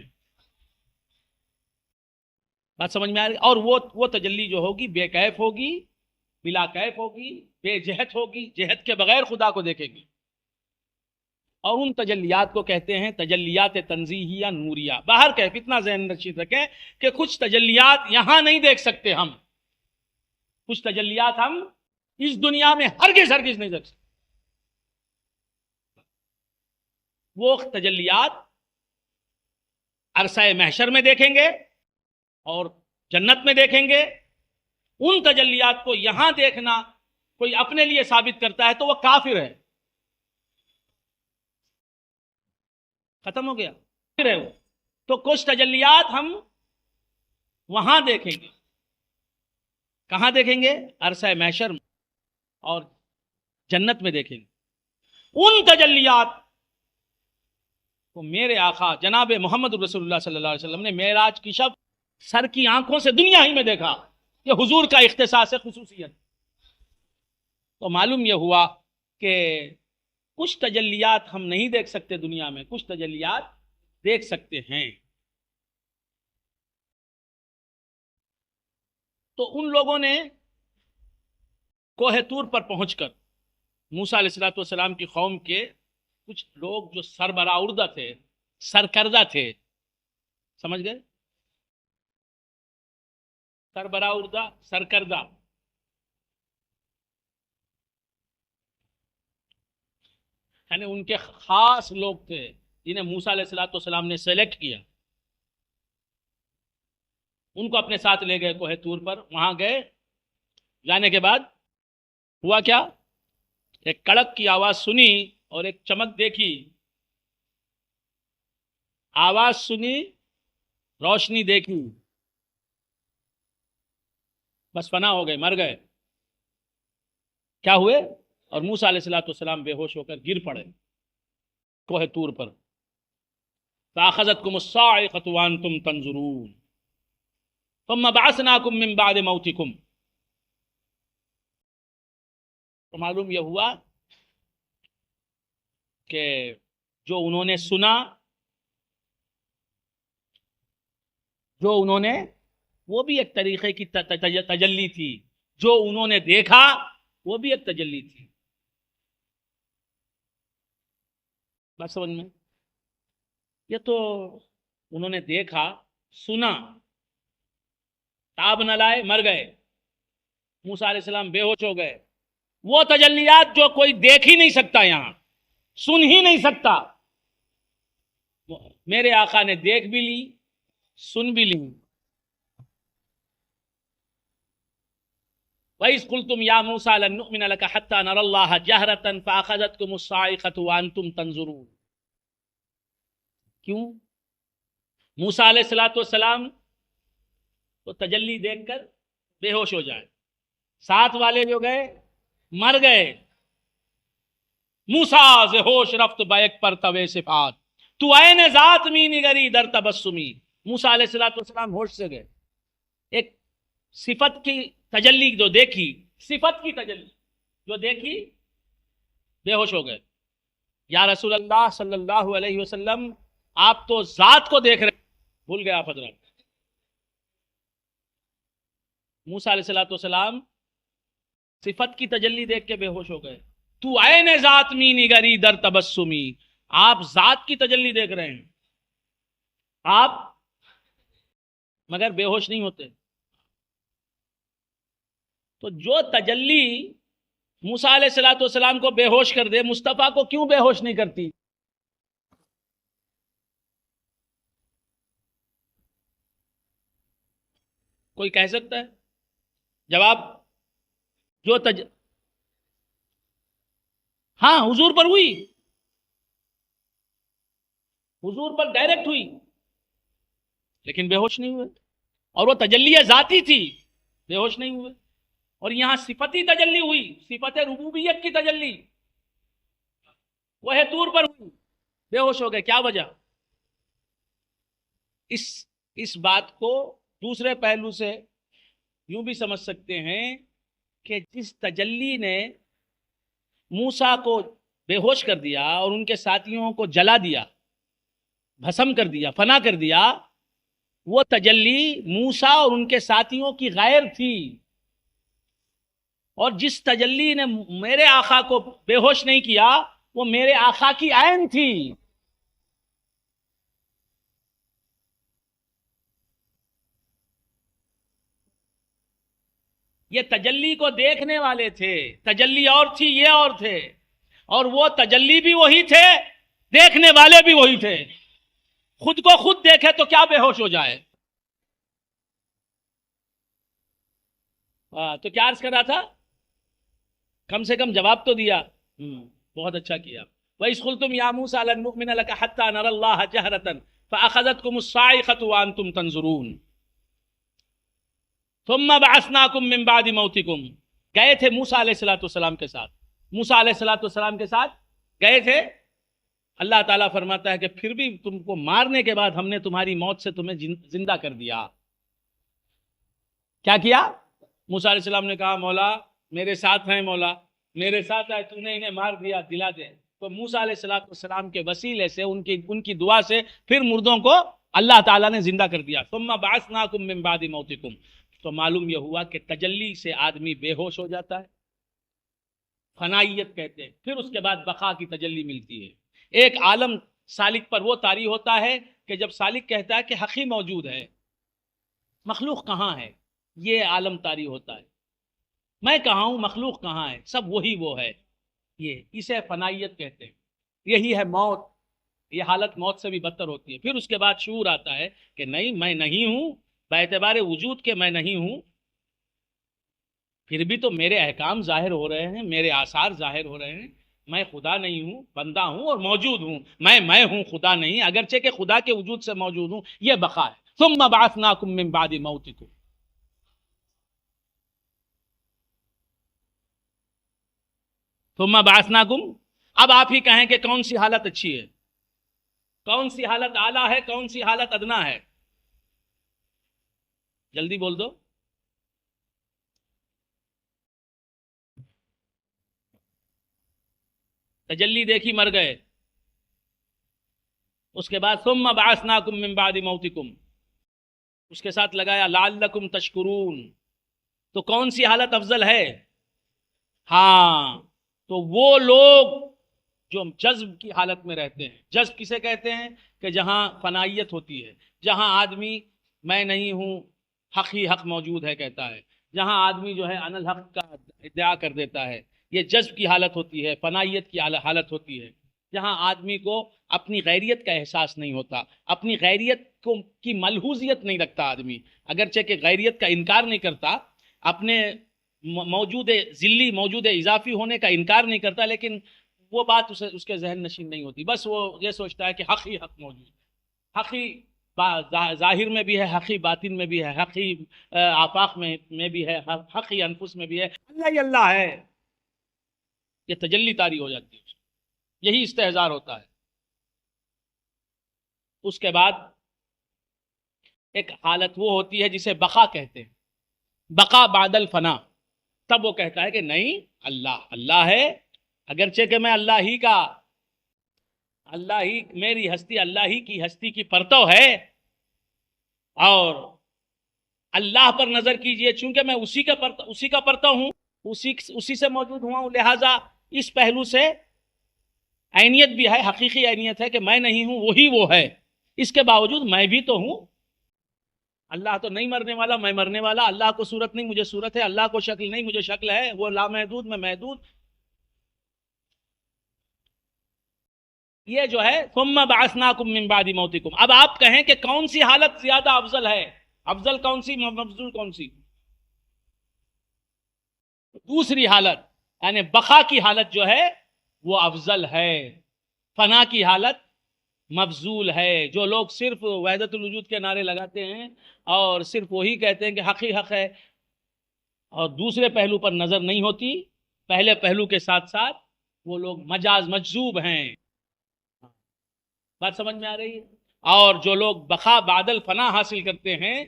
بات سمجھ میں آ رہی؟ اور وہ تجلی جو ہوگی بے کیف ہوگی، بلا کیف ہوگی، بے جہت ہوگی، جہت کے بغیر خدا کو دیکھے گی. اور ان تجلیات کو کہتے ہیں تجلیات تنزیہیہ نوریہ. باہر کیف اتنا ذہن نشین رکھیں کہ کچھ تجلیات یہاں نہیں دیکھ سکتے ہم، کچھ تجلیات ہم اس دنیا میں ہرگز نہیں دیکھ سکتے. وہ تجلیات عرصہ محشر میں دیکھیں گے اور جنت میں دیکھیں گے. ان تجلیات کو یہاں دیکھنا کوئی اپنے لیے ثابت کرتا ہے تو وہ کافر ہے. ختم ہو گیا. تو کچھ تجلیات ہم وہاں دیکھیں گے. کہاں دیکھیں گے؟ عرصہ محشر میں اور جنت میں دیکھیں گے. ان تجلیات کو میرے آقا جناب محمد رسول اللہ صلی اللہ علیہ وسلم نے معراج کی شب سر کی آنکھوں سے دنیا ہی میں دیکھا. یہ حضور کا اختصاص ہے، خصوصیت. تو معلوم یہ ہوا کہ کچھ تجلیات ہم نہیں دیکھ سکتے دنیا میں، کچھ تجلیات دیکھ سکتے ہیں. تو ان لوگوں نے کوہ طور پر پہنچ کر موسیٰ علیہ السلام کی قوم کے کچھ لوگ جو سربراہ تھے، سرکردہ تھے، سمجھ گئے؟ سربراہ سرکردہ یعنی ان کے خاص لوگ تھے جنہیں موسیٰ علیہ السلام نے سلیکٹ کیا. ان کو اپنے ساتھ لے گئے کوہ طور پر. وہاں گئے، جانے کے بعد ہوا کیا؟ ایک کڑک کی آواز سنی اور ایک چمک دیکھی. آواز سنی، روشنی دیکھی، بس فنا ہو گئے، مر گئے. کیا ہوئے؟ اور موسیٰ علیہ السلام بے ہوش ہو کر گر پڑے کوہ طور پر. فَأَخَذَتْكُمُ الصَّاعِقَةُ وَأَنْتُمْ تَنظُرُونَ ثُمَّ بَعَثْنَاكُم مِّن بَعْدِ مَوْتِكُمْ. تو معلوم یہ ہوا کہ جو انہوں نے سنا، جو انہوں نے، وہ بھی ایک طریقے کی تجلی تھی. جو انہوں نے دیکھا وہ بھی ایک تجلی تھی. بات سمجھ میں؟ یہ تو انہوں نے دیکھا، سنا، تاب نہ لائے، مر گئے. موسیٰ علیہ السلام بے ہوش ہو گئے. وہ تجلیات جو کوئی دیکھ ہی نہیں سکتا، یہاں سن ہی نہیں سکتا، میرے آقا نے دیکھ بھی لی، سن بھی لی. وَإِذْ قُلْتُمْ يَا مُوسَىٰ لَن نُّؤْمِنَ لَكَ حَتَّىٰ نَرَى اللَّهَ جَهْرَةً فَأَخَذَتْكُمُ الصَّاعِقَةُ وَأَنْتُمْ تَنظُرُونَ. کیوں؟ موسیٰ علیہ السلام تو تجلی دیکھ کر بے ہوش ہو جائے. ساتھ والے جو گئے مر گئے. موسیٰ ز ہوش رفت بیک پر توے صفات، تو عین ذات می نگری در تبسمی. موسیٰ علیہ السلام ہوش سے گئے. ایک صفت کی تجلی جو دیکھی، صفت کی تجلی جو دیکھی، بے ہوش ہو گئے. یا رسول اللہ صلی اللہ علیہ وسلم، آپ تو ذات کو دیکھ رہے، بھول گئے آپ حضرات. موسیٰ علیہ السلام صفت کی تجلی دیکھ کے بے ہوش ہو گئے. تو عین ذات می نگری در تبسمی، آپ ذات کی تجلی دیکھ رہے ہیں. آپ مگر بے ہوش نہیں ہوتے. تو جو تجلی موسیٰ علیہ الصلوۃ والسلام کو بے ہوش کر دے، مصطفیٰ کو کیوں بے ہوش نہیں کرتی؟ کوئی کہہ سکتا ہے؟ جواب جو ہاں حضور پر ہوئی، حضور پر ڈائریکٹ ہوئی، لیکن بے ہوش نہیں ہوئے. اور وہ تجلی ذاتی تھی، بے ہوش نہیں ہوئے. اور یہاں صفتی تجلی ہوئی، صفت ربوبیت کی تجلی وہ ہے طور پر ہوئی، بے ہوش ہو گئے. کیا وجہ؟ اس بات کو دوسرے پہلو سے یوں بھی سمجھ سکتے ہیں کہ جس تجلی نے موسیٰ کو بے ہوش کر دیا اور ان کے ساتھیوں کو جلا دیا، بھسم کر دیا، فنا کر دیا، وہ تجلی موسیٰ اور ان کے ساتھیوں کی غیر تھی. اور جس تجلی نے میرے آقا کو بے ہوش نہیں کیا وہ میرے آقا کی عین تھی. یہ تجلی کو دیکھنے والے تھے، تجلی اور تھی، یہ اور تھے. اور وہ تجلی بھی وہی تھے، دیکھنے والے بھی وہی تھے. خود کو خود دیکھے تو کیا بے ہوش ہو جائے؟ تو کیا عرض کر رہا تھا؟ کم سے کم جواب تو دیا. بہت اچھا کیا. وَإِذْ قُلْتُمْ يَا مُوسَىٰ لَن نُؤْمِنَ لَكَ حَتَّىٰ نَرَى اللَّهَ جَهْرَةً فَأَخَذَتْكُمُ الصَّاعِقَةُ وَأَنْتُمْ تَنظُرُونَ ثُمَّ بَعَثْنَاكُم مِّن بَعْدِ مَوْتِكُمْ. گئے تھے موسیٰ علیہ السلام کے ساتھ، موسیٰ علیہ السلام کے ساتھ گئے تھے. اللہ تعالیٰ فرماتا ہے کہ پھر بھی تم کو مارنے کے بعد ہم نے تمہاری موت سے تمہیں زندہ کر دیا. کیا کیا؟ موسیٰ علیہ السلام نے کہا مولا میرے ساتھ ہیں، مولا میرے ساتھ ہے، تو نے انہیں مار دیا، دلا دے. تو موسیٰ علیہ السلام کے وسیلے سے، ان کی دعا سے پھر مردوں کو اللہ تعالیٰ نے زندہ کر دیا. ثم بعثناکم من بعد موتکم. تو معلوم یہ ہوا کہ تجلی سے آدمی بے ہوش ہو جاتا ہے، فنائیت کہتے ہیں. پھر اس کے بعد بقا کی تجلی ملتی ہے. ایک عالم سالک پر وہ طاری ہوتا ہے کہ جب سالک کہتا ہے کہ حقی موجود ہے، مخلوق کہاں ہے، یہ عالم طاری ہوتا ہے. میں کہاں ہوں، مخلوق کہاں ہے، سب وہی وہ ہے. یہ اسے فنائیت کہتے ہیں. یہی ہے موت. یہ حالت موت سے بھی بدتر ہوتی ہے. پھر اس کے بعد شعور آتا ہے کہ نہیں، میں نہیں ہوں، باعتبار وجود کے میں نہیں ہوں، پھر بھی تو میرے احکام ظاہر ہو رہے ہیں، میرے آثار ظاہر ہو رہے ہیں. میں خدا نہیں ہوں، بندہ ہوں اور موجود ہوں. میں ہوں، خدا نہیں، اگرچہ کہ خدا کے وجود سے موجود ہوں. یہ بقا ہے. ثم بعثناکم من بعد موتکم. ثم بعثناکم. اب آپ ہی کہیں کہ کون سی حالت اچھی ہے، کون سی حالت اعلیٰ ہے، کون سی حالت ادنا ہے؟ جلدی بول دو. تجلی دیکھی مر گئے، اس کے بعد ثم بعثناکم من بعد موتکم، اس کے ساتھ لگایا لعلکم تشکرون. تو کون سی حالت افضل ہے؟ ہاں، تو وہ لوگ جو جذب کی حالت میں رہتے ہیں. جذب کسے کہتے ہیں؟ کہ جہاں فنائیت ہوتی ہے، جہاں آدمی میں نہیں ہوں، حق ہی حق موجود ہے کہتا ہے، جہاں آدمی جو ہے ان الحق کا ادعا کر دیتا ہے. یہ جذب کی حالت ہوتی ہے، فنائیت کی حالت ہوتی ہے، جہاں آدمی کو اپنی غیریت کا احساس نہیں ہوتا، اپنی غیریت کی ملحوظیت نہیں رکھتا آدمی. اگرچہ کہ غیریت کا انکار نہیں کرتا، اپنے موجود ذلی، موجود اضافی ہونے کا انکار نہیں کرتا، لیکن وہ بات اس کے ذہن نشین نہیں ہوتی. بس وہ یہ سوچتا ہے کہ حق ہی حق موجود ہے، حقی ظاہر میں بھی ہے، حقی باطن میں بھی ہے، حقی آفاق میں بھی ہے، حقی انفس میں بھی ہے، اللہ ہی اللہ ہے. یہ تجلی طاری ہو جاتی ہے، یہی استحضار ہوتا ہے. اس کے بعد ایک حالت وہ ہوتی ہے جسے بقا کہتے ہیں، بقا بعد الفنا. تب وہ کہتا ہے کہ نہیں، اللہ ہے، اگرچہ کہ میں اللہ ہی میری ہستی اللہ ہی کی ہستی کی پرتو ہے، اور اللہ پر نظر کیجئے، چونکہ میں اسی کا پرتو ہوں، اسی سے موجود ہوا ہوں، لہٰذا اس پہلو سے عینیت بھی ہے، حقیقی عینیت ہے کہ میں نہیں ہوں، وہی وہ ہے. اس کے باوجود میں بھی تو ہوں. اللہ تو نہیں مرنے والا، میں مرنے والا، اللہ کو صورت نہیں مجھے صورت ہے، اللہ کو شکل نہیں مجھے شکل ہے، وہ لامحدود میں محدود. یہ جو ہے ثم بعثناکم من بعد موتکم. اب آپ کہیں کہ کون سی حالت زیادہ افضل ہے، افضل کون سی، مفضول کون سی؟ دوسری حالت یعنی بقا کی حالت جو ہے وہ افضل ہے، فنا کی حالت مفضول ہے. جو لوگ صرف وحدت الوجود کے نعرے لگاتے ہیں اور صرف وہی کہتے ہیں کہ حق ہی حق ہے اور دوسرے پہلو پر نظر نہیں ہوتی، پہلے پہلو کے ساتھ ساتھ وہ لوگ مجاز مجذوب ہیں. بات سمجھ میں آ رہی ہے؟ اور جو لوگ بقا بعد الفنا حاصل کرتے ہیں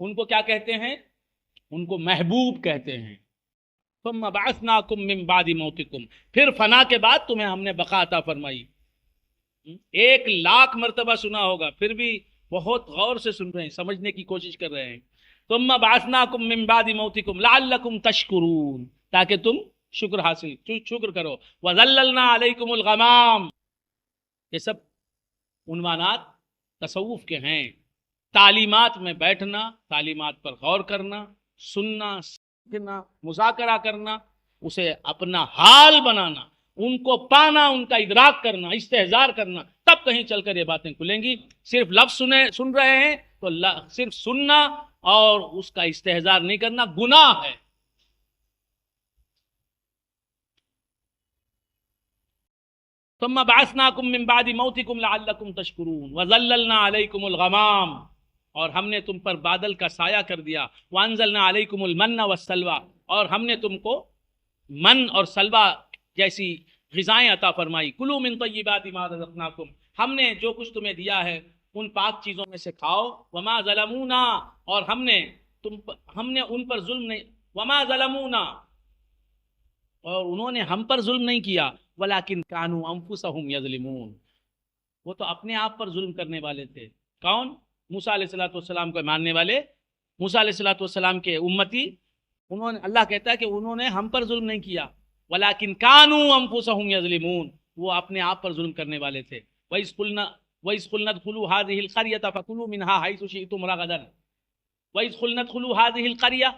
ان کو کیا کہتے ہیں؟ ان کو محبوب کہتے ہیں. ثم بعثناکم من بعد موتکم، پھر فنا کے بعد تمہیں ہم نے بقا عطا فرمائی. 1,00,000 مرتبہ سنا ہوگا پھر بھی بہت غور سے سن رہے ہیں، سمجھنے کی کوشش کر رہے ہیں. ثم بعثناکم من بعد موتکم لعلکم تشکرون، تاکہ تم شکر کرو. وظللنا علیکم الغمام. یہ سب عنوانات تصوف کے ہیں. تعلیمات میں بیٹھنا، تعلیمات پر غور کرنا، سننا، سیکھنا، مذاکرہ کرنا، اسے اپنا حال بنانا، ان کو پانا، ان کا ادراک کرنا، استحضار کرنا، تب کہیں چل کر یہ باتیں کھلیں گی. صرف لفظ سن رہے ہیں تو صرف سننا اور اس کا استحضار نہیں کرنا گناہ ہے. ثم بعثناکم من بعد موتکم لعلکم تشکرون وظللنا علیکم الغمام، اور ہم نے تم پر بادل کا سایہ کر دیا. وانزلنا علیکم المن والسلوى، اور ہم نے تم کو من اور سلوہ جیسی غذائیں عطا فرمائی. کلوا من طیبات ما رزقناکم، ہم نے جو کچھ تمہیں دیا ہے ان پاک چیزوں میں سے کھاؤ. وما ظلمونا، اور ہم نے ان پر ظلم نہیں. وما ظلمونا، اور انہوں نے ہم پر ظلم نہیں کیا. ولکن کانوا انفسهم یظلمون، وہ تو اپنے آپ پر ظلم کرنے والے تھے. کون؟ موسیٰ علیہ السلام کو ماننے والے، موسیٰ علیہ السلام کے امتی. انہوں نے، اللہ کہتا ہے کہ انہوں نے ہم پر ظلم نہیں کیا. ولکن کانوا انفسهم یظلمون، وہ اپنے آپ پر ظلم کرنے والے تھے. وَإِذْ قُلْنَا ادْخُلُوا هَٰذِهِ الْقَرْيَةَ فَكُلُوا مِنْهَا حَيْثُ شِئْتُمْ رَغَدًا. وَإِذْ قُلْنَا ادْخُلُوا هَٰذِهِ الْقَرْيَةَ،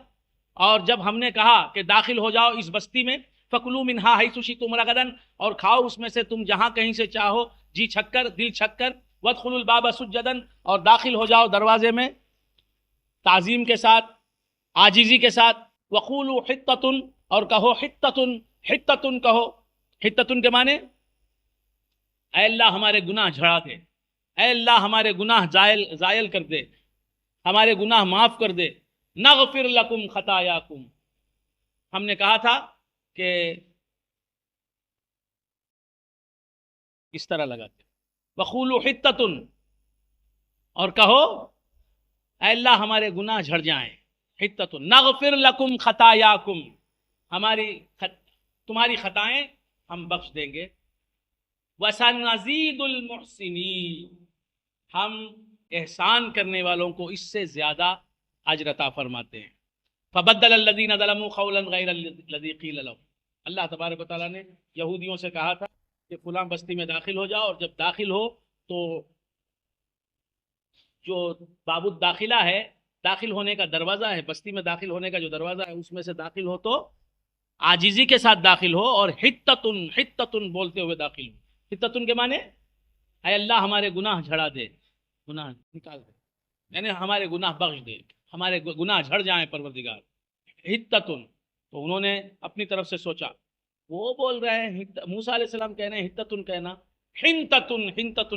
اور جب ہم نے کہا کہ داخل ہو جاؤ اس بستی میں، فَكُلُوا مِنْهَا حَيْثُ شِئْتُمْ رَغَدًا، اور کھاؤ اس میں سے تم جہاں کہیں سے چاہو، جی چھک کر، دل چھک کر. وَادْخُلُوا الْبَابَ سُجَّدًا، اور داخل ہو جاؤ دروازے میں تعظیم کے ساتھ، عاجزی کے ساتھ. وَقُولُوا حِطَّةٌ، اور کہو حِطَّةٌ کہو. حِطَّةٌ کے معنی اے اللہ ہمارے گناہ جھڑا دے، اے اللہ ہمارے گناہ زائل کر دے، ہمارے گناہ معاف کر دے. نغفر لکم خطایاکم، ہم نے کہا تھا کہ اس طرح لگاتے. وقولوا حطۃ، اور کہو اے اللہ ہمارے گناہ جھڑ جائیں. حطۃ نغفر لکم خطایاکم، تمہاری خطائیں ہم بخش دیں گے. وسنزید المحسنین، ہم احسان کرنے والوں کو اس سے زیادہ اجر عطا فرماتے ہیں. فبدل الذین ظلموا قولا غیر الذی قیل لهم، اللہ تبارک و تعالیٰ نے یہودیوں سے کہا تھا کہ فلاں بستی میں داخل ہو جاؤ، اور جب داخل ہو تو جو باب الداخلہ ہے، داخل ہونے کا دروازہ ہے، بستی میں داخل ہونے کا جو دروازہ ہے اس میں سے داخل ہو تو عاجزی کے ساتھ داخل ہو، اور حطۃ بولتے ہوئے داخل ہو. حطۃ کے معنی اے اللہ ہمارے گناہ جھڑا دے، گناہ نکال دے، یعنی ہمارے گناہ بخش دے، ہمارے گناہ جھڑ جائیں پروردگار. حطۃ، تو انہوں نے اپنی طرف سے سوچا. وہ بول رہے ہیں، موسیٰ علیہ السلام کہہ رہے ہیں حطۃ کہنا، حنطۃ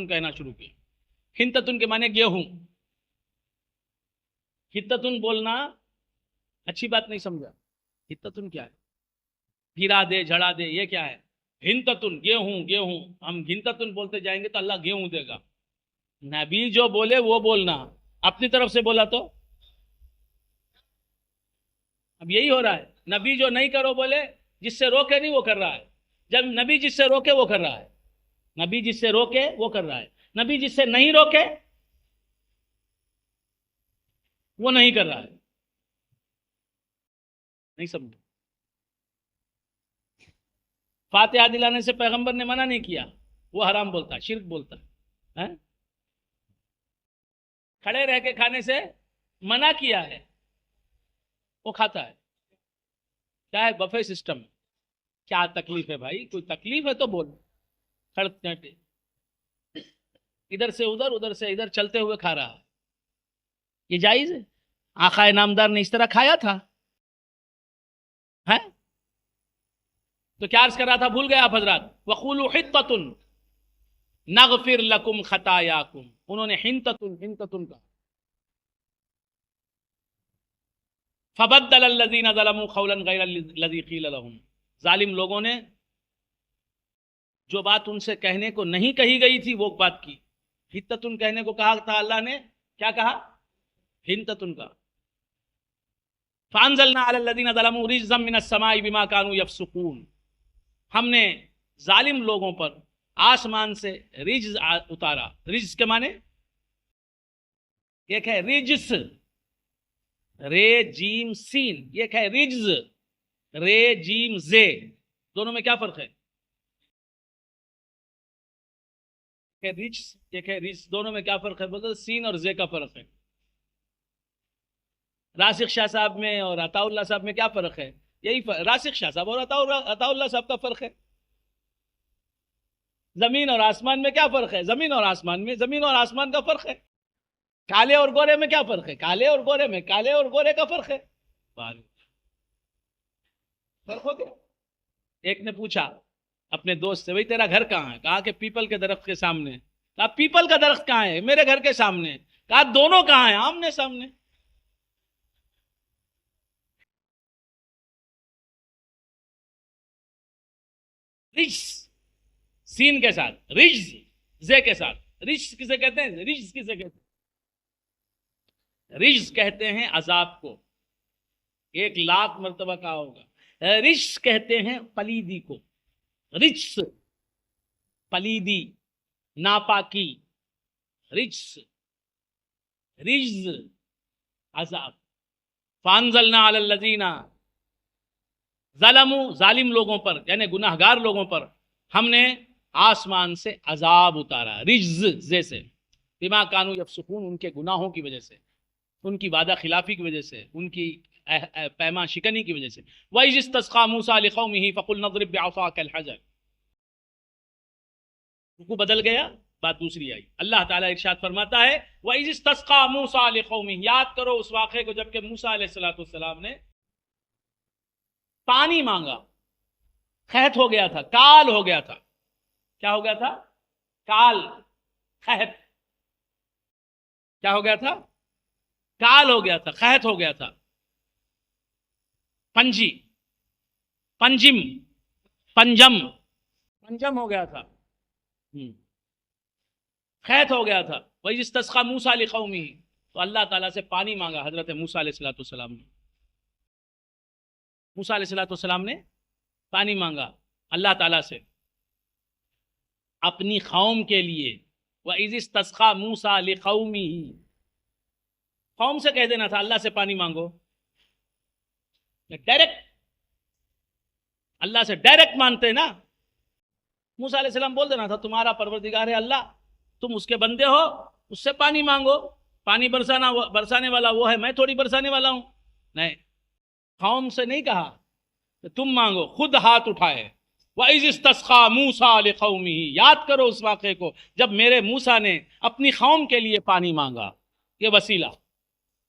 کہنا شروع کیا. حنطۃ کے معنی گیہوں. حطۃ بولنا اچھی بات نہیں سمجھا. حطۃ کیا ہے؟ گرا دے، جھڑا دے، یہ کیا ہے؟ حنطۃ گیہوں. ہم حنطۃ بولتے جائیں گے تو اللہ گیہوں دے گا. نبی جو بولے وہ بولنا، اپنی طرف سے بولا تو اب یہی ہو رہا ہے. نبی جو نہیں کرو بولے، جس سے روکے نہیں وہ کر رہا ہے. جب نبی جس سے روکے وہ کر رہا ہے، نبی جس سے روکے وہ کر رہا ہے، نبی جس سے نہیں روکے وہ نہیں کر رہا ہے. نہیں سمجھ. فاتحہ دلانے سے پیغمبر نے منع نہیں کیا، وہ حرام بولتا ہے، شرک بولتا ہے. کھڑے رہ کے کھانے سے منع کیا ہے وہ کھاتا ہے، کیا ہے بفے سسٹم. کیا تکلیف ہے بھائی؟ کوئی تکلیف ہے تو بول. کھڑتے ادھر سے ادھر ادھر سے ادھر چلتے ہوئے کھا رہا، یہ جائز ہے؟ آقا نامدار نے اس طرح کھایا تھا ہے؟ تو کیا عرض کر رہا تھا، بھول گئے آپ حضرات؟ وَقُولُوا حِطَّةٌ نَغْفِرْ لَكُمْ خَطَايَاكُمْ، انہوں نے حنتتن کا. فَبَدَّلَ الَّذِينَ ظَلَمُوا قَوْلًا غَيْرَ الَّذِي قِيلَ لَهُمْ، ظالم لوگوں نے جو بات ان سے کہنے کو نہیں کہی گئی تھی وہ بات کی. حتتن کہنے کو کہا تھا، اللہ نے کیا کہا؟ حنتتن کا. فَأَنزَلْنَا عَلَى الَّذِينَ ظَلَمُوا رِجْزًا مِّنَ السَّمَاءِ بِمَا كَانُوا يَفْسُقُونَ، ہم نے ظالم لوگوں پر آسمان سے رجز اتارا. رجز کے معنی ایک ہے رجس، رے جیم سین، ایک ہے رجز، رے جیم زے. دونوں میں کیا فرق ہے؟ ایک ہے رجس، دونوں میں کیا فرق ہے؟ بولتے سین اور زے کا فرق ہے. راسخ شاہ صاحب میں اور عطا اللہ صاحب میں کیا فرق ہے؟ یہی راسخ شاہ صاحب اور عطا اللہ صاحب کا فرق ہے. زمین اور آسمان میں کیا فرق ہے؟ زمین اور آسمان کا فرق ہے. کالے اور گورے میں کیا فرق ہے؟ کالے اور گورے کا فرق ہے. فرق ہو گیا. ایک نے پوچھا اپنے دوست سے، بھائی تیرا گھر کہاں ہے؟ کہا کہ پیپل کے درخت کے سامنے. کہا پیپل کا درخت کہاں ہے؟ میرے گھر کے سامنے. کہا دونوں کہاں ہیں؟ آمنے سامنے. رجس سین کے ساتھ، رجز زے کے ساتھ. رجس کسے کہتے ہیں؟ رجز کہتے ہیں عذاب کو، 1,00,000 مرتبہ کہا ہوگا. رجس کہتے ہیں پلیدی کو. رجس پلیدی، ناپاکی. رجس رجز عذاب. فانزلنا علی الذین ظلموا، ظالم لوگوں پر یعنی گناہگار لوگوں پر ہم نے آسمان سے عذاب اتارا، رجز جیسے. بما کانوا یفسقون، ان کے گناہوں کی وجہ سے، ان کی وعدہ خلافی کی وجہ سے، ان کی پیمان شکنی کی وجہ سے. وَإِذِ اسْتَسْقَىٰ مُوسَىٰ لِقَوْمِهِ فَقُلْنَا اضْرِب بِّعَصَاكَ الْحَجَرَ. رکوع بدل گیا، بات دوسری آئی. اللہ تعالیٰ ارشاد فرماتا ہے وَإِذِ اسْتَسْقَىٰ مُوسَىٰ لِقَوْمِهِ، یاد کرو اس واقعے کو جب کہ موسیٰ علیہ السلام نے پانی مانگا. قحط ہو گیا تھا، کال ہو گیا تھا. کیا ہو گیا تھا؟ کال، قحط. کیا ہو گیا تھا؟ کال ہو گیا تھا، قحط ہو گیا تھا. پنجم ہو گیا تھا، قحط ہو گیا تھا. وَإِذِ اسْتَسْقَىٰ مُوسَىٰ لِقَوْمِهِ، تو اللہ تعالیٰ سے پانی مانگا حضرت موسیٰ علیہ السلام نے. موسیٰ علیہ السلام نے پانی مانگا اللہ تعالیٰ سے اپنی قوم کے لیے. وَإِذِ اسْتَسْقَىٰ مُوسَىٰ لِقَوْمِهِ، قوم سے کہہ دینا تھا اللہ سے پانی مانگو. ڈائریکٹ اللہ سے ڈائریکٹ مانتے نا. موسیٰ علیہ السلام بول دینا تھا تمہارا پروردگار ہے اللہ، تم اس کے بندے ہو، اس سے پانی مانگو. پانی برسانے والا وہ ہے، میں تھوڑی برسانے والا ہوں. نہیں، قوم سے نہیں کہا کہ تم مانگو، خود ہاتھ اٹھائے. وَإِذِ اسْتَسْقَىٰ مُوسَىٰ لِقَوْمِهِ، یاد کرو اس واقعے کو جب میرے موسیٰ نے اپنی قوم کے لیے پانی مانگا. یہ وسیلہ،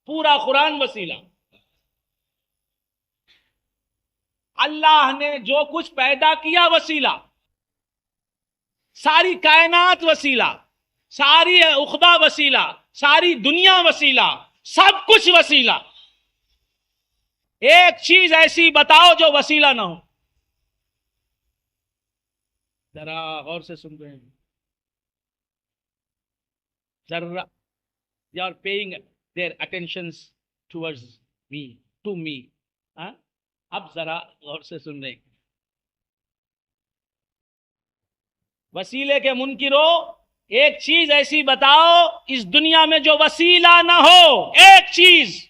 پورا قرآن وسیلہ. اللہ نے جو کچھ پیدا کیا وسیلہ، ساری کائنات وسیلہ، ساری عقبہ وسیلہ، ساری دنیا وسیلہ، سب کچھ وسیلہ. ایک چیز ایسی بتاؤ جو وسیلہ نہ ہو. ذرا غور سے سن رہے ہیں؟ ذرا they are paying their attentions towards me, to me. اب ذرا غور سے سن رہے ہیں. وسیلے کے منکرو، ایک چیز ایسی بتاؤ اس دنیا میں جو وسیلہ نہ ہو. ایک چیز.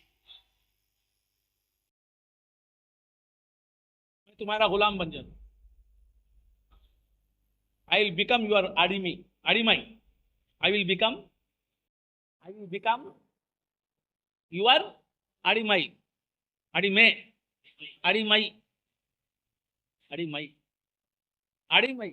میں تمہارا غلام بن جاؤں. I will become your adimai. I will become You are Adimai. Adime. Adimai. Adimai. Adimai.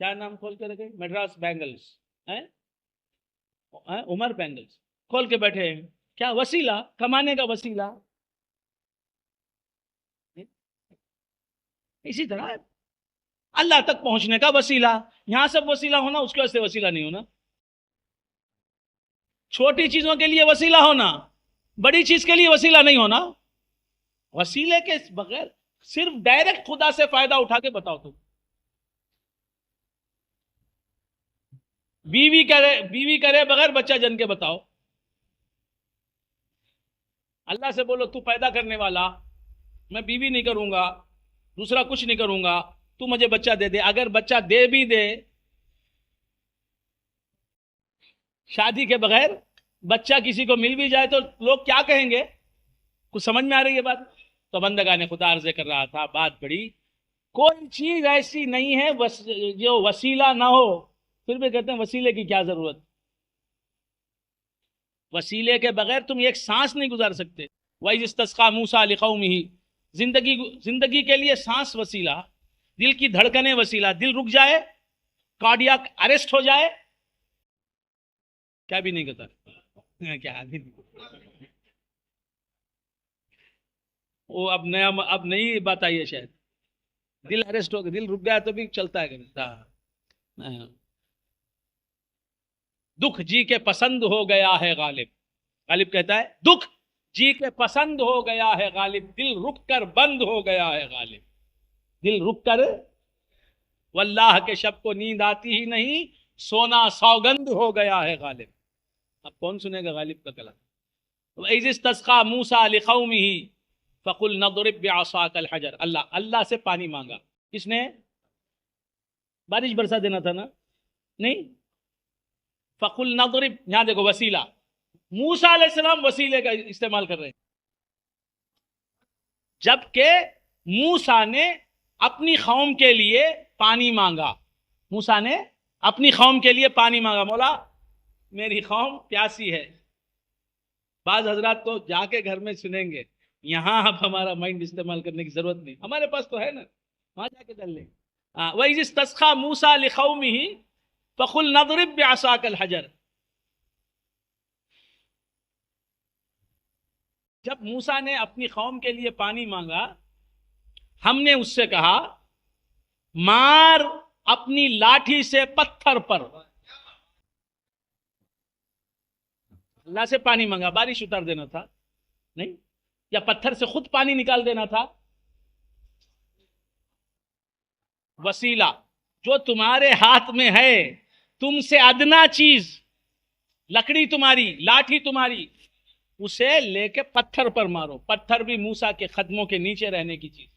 کیا نام کھول کے رکھے؟ میڈراس بینگلز، عمر بینگلز کھول کے بیٹھے ہیں. کیا وسیلہ؟ کمانے کا وسیلہ. اسی طرح اللہ تک پہنچنے کا وسیلہ. یہاں سب وسیلہ ہونا، اس کے واسطے وسیلہ نہیں ہونا. چھوٹی چیزوں کے لیے وسیلہ ہونا، بڑی چیز کے لیے وسیلہ نہیں ہونا. وسیلے کے بغیر صرف ڈائریکٹ خدا سے فائدہ اٹھا کے بتاؤ. تو بیوی کرے بغیر بچہ جن کے بتاؤ. اللہ سے بولو تو پیدا کرنے والا، میں بیوی نہیں کروں گا، دوسرا کچھ نہیں کروں گا، تو مجھے بچہ دے دے. اگر بچہ دے بھی دے، شادی کے بغیر بچہ کسی کو مل بھی جائے تو لوگ کیا کہیں گے؟ کچھ سمجھ میں آ رہی ہے بات؟ تو بندگان خدا عرض کر رہا تھا، بات بڑی، کوئی چیز ایسی نہیں ہے جو وسیلہ نہ ہو. پھر بھی کہتے ہیں وسیلے کی کیا ضرورت؟ وسیلے کے بغیر تم ایک سانس نہیں گزار سکتے. وَإِذِ اسْتَسْقَىٰ مُوسَىٰ لِقَوْمِهِ، زندگی کے لیے سانس وسیلہ، دل کی دھڑکنیں وسیلہ. دل رک جائے، کارڈیاک اریسٹ ہو جائے، کیا بھی نہیں کہتا، کیا بھی نہیں. وہ اب نئی بات آئی ہے شاید. دل اریسٹ ہو گیا، دل رک گیا تو بھی چلتا ہے. دکھ جی کے پسند ہو گیا ہے غالب. غالب کہتا ہے دکھ جی کے پسند ہو گیا ہے غالب، دل رک کر بند ہو گیا ہے غالب. دل رک کر، واللہ کے شب کو نیند آتی ہی نہیں، سونا سوگند ہو گیا ہے غالب. اب کون سنے گا غالب کا کلام؟ وَإِذِ اسْتَسْقَىٰ مُوسَىٰ لِقَوْمِهِ فَقُلْ نَضْرِبْ بِعَصَاكَ الْحَجَرَ. اللہ سے پانی مانگا. کس نے؟ بارش برسا دینا تھا نا؟ نہیں. فَقُلْ نَضْرِبْ، یہاں دیکھو وسیلہ. موسیٰ علیہ السلام وسیلے کا استعمال کر رہے ہیں، جبکہ موسیٰ نے اپنی قوم کے لیے پانی مانگا. موسیٰ نے اپنی قوم کے لیے پانی مانگا. مولا میری قوم پیاسی ہے. بعض حضرات تو جا کے گھر میں سنیں گے، یہاں اب ہمارا مائنڈ استعمال کرنے کی ضرورت نہیں، ہمارے پاس تو ہے نا، وہاں جا کے ڈل لیں. وَإِذِ اسْتَسْقَىٰ مُوسَىٰ لِقَوْمِهِ فَقُلْ نَضْرِبْ بِعَصَاكَ الْحَجَرَ. جب موسیٰ نے اپنی قوم کے لیے پانی مانگا، ہم نے اس سے کہا مار اپنی لاٹھی سے پتھر پر. اللہ سے پانی مانگا، بارش اتار دینا تھا نہیں، یا پتھر سے خود پانی نکال دینا تھا. وسیلہ جو تمہارے ہاتھ میں ہے، تم سے ادنا چیز، لکڑی تمہاری، لاٹھی تمہاری، اسے لے کے پتھر پر مارو. پتھر بھی موسیٰ کے قدموں کے نیچے رہنے کی چیز.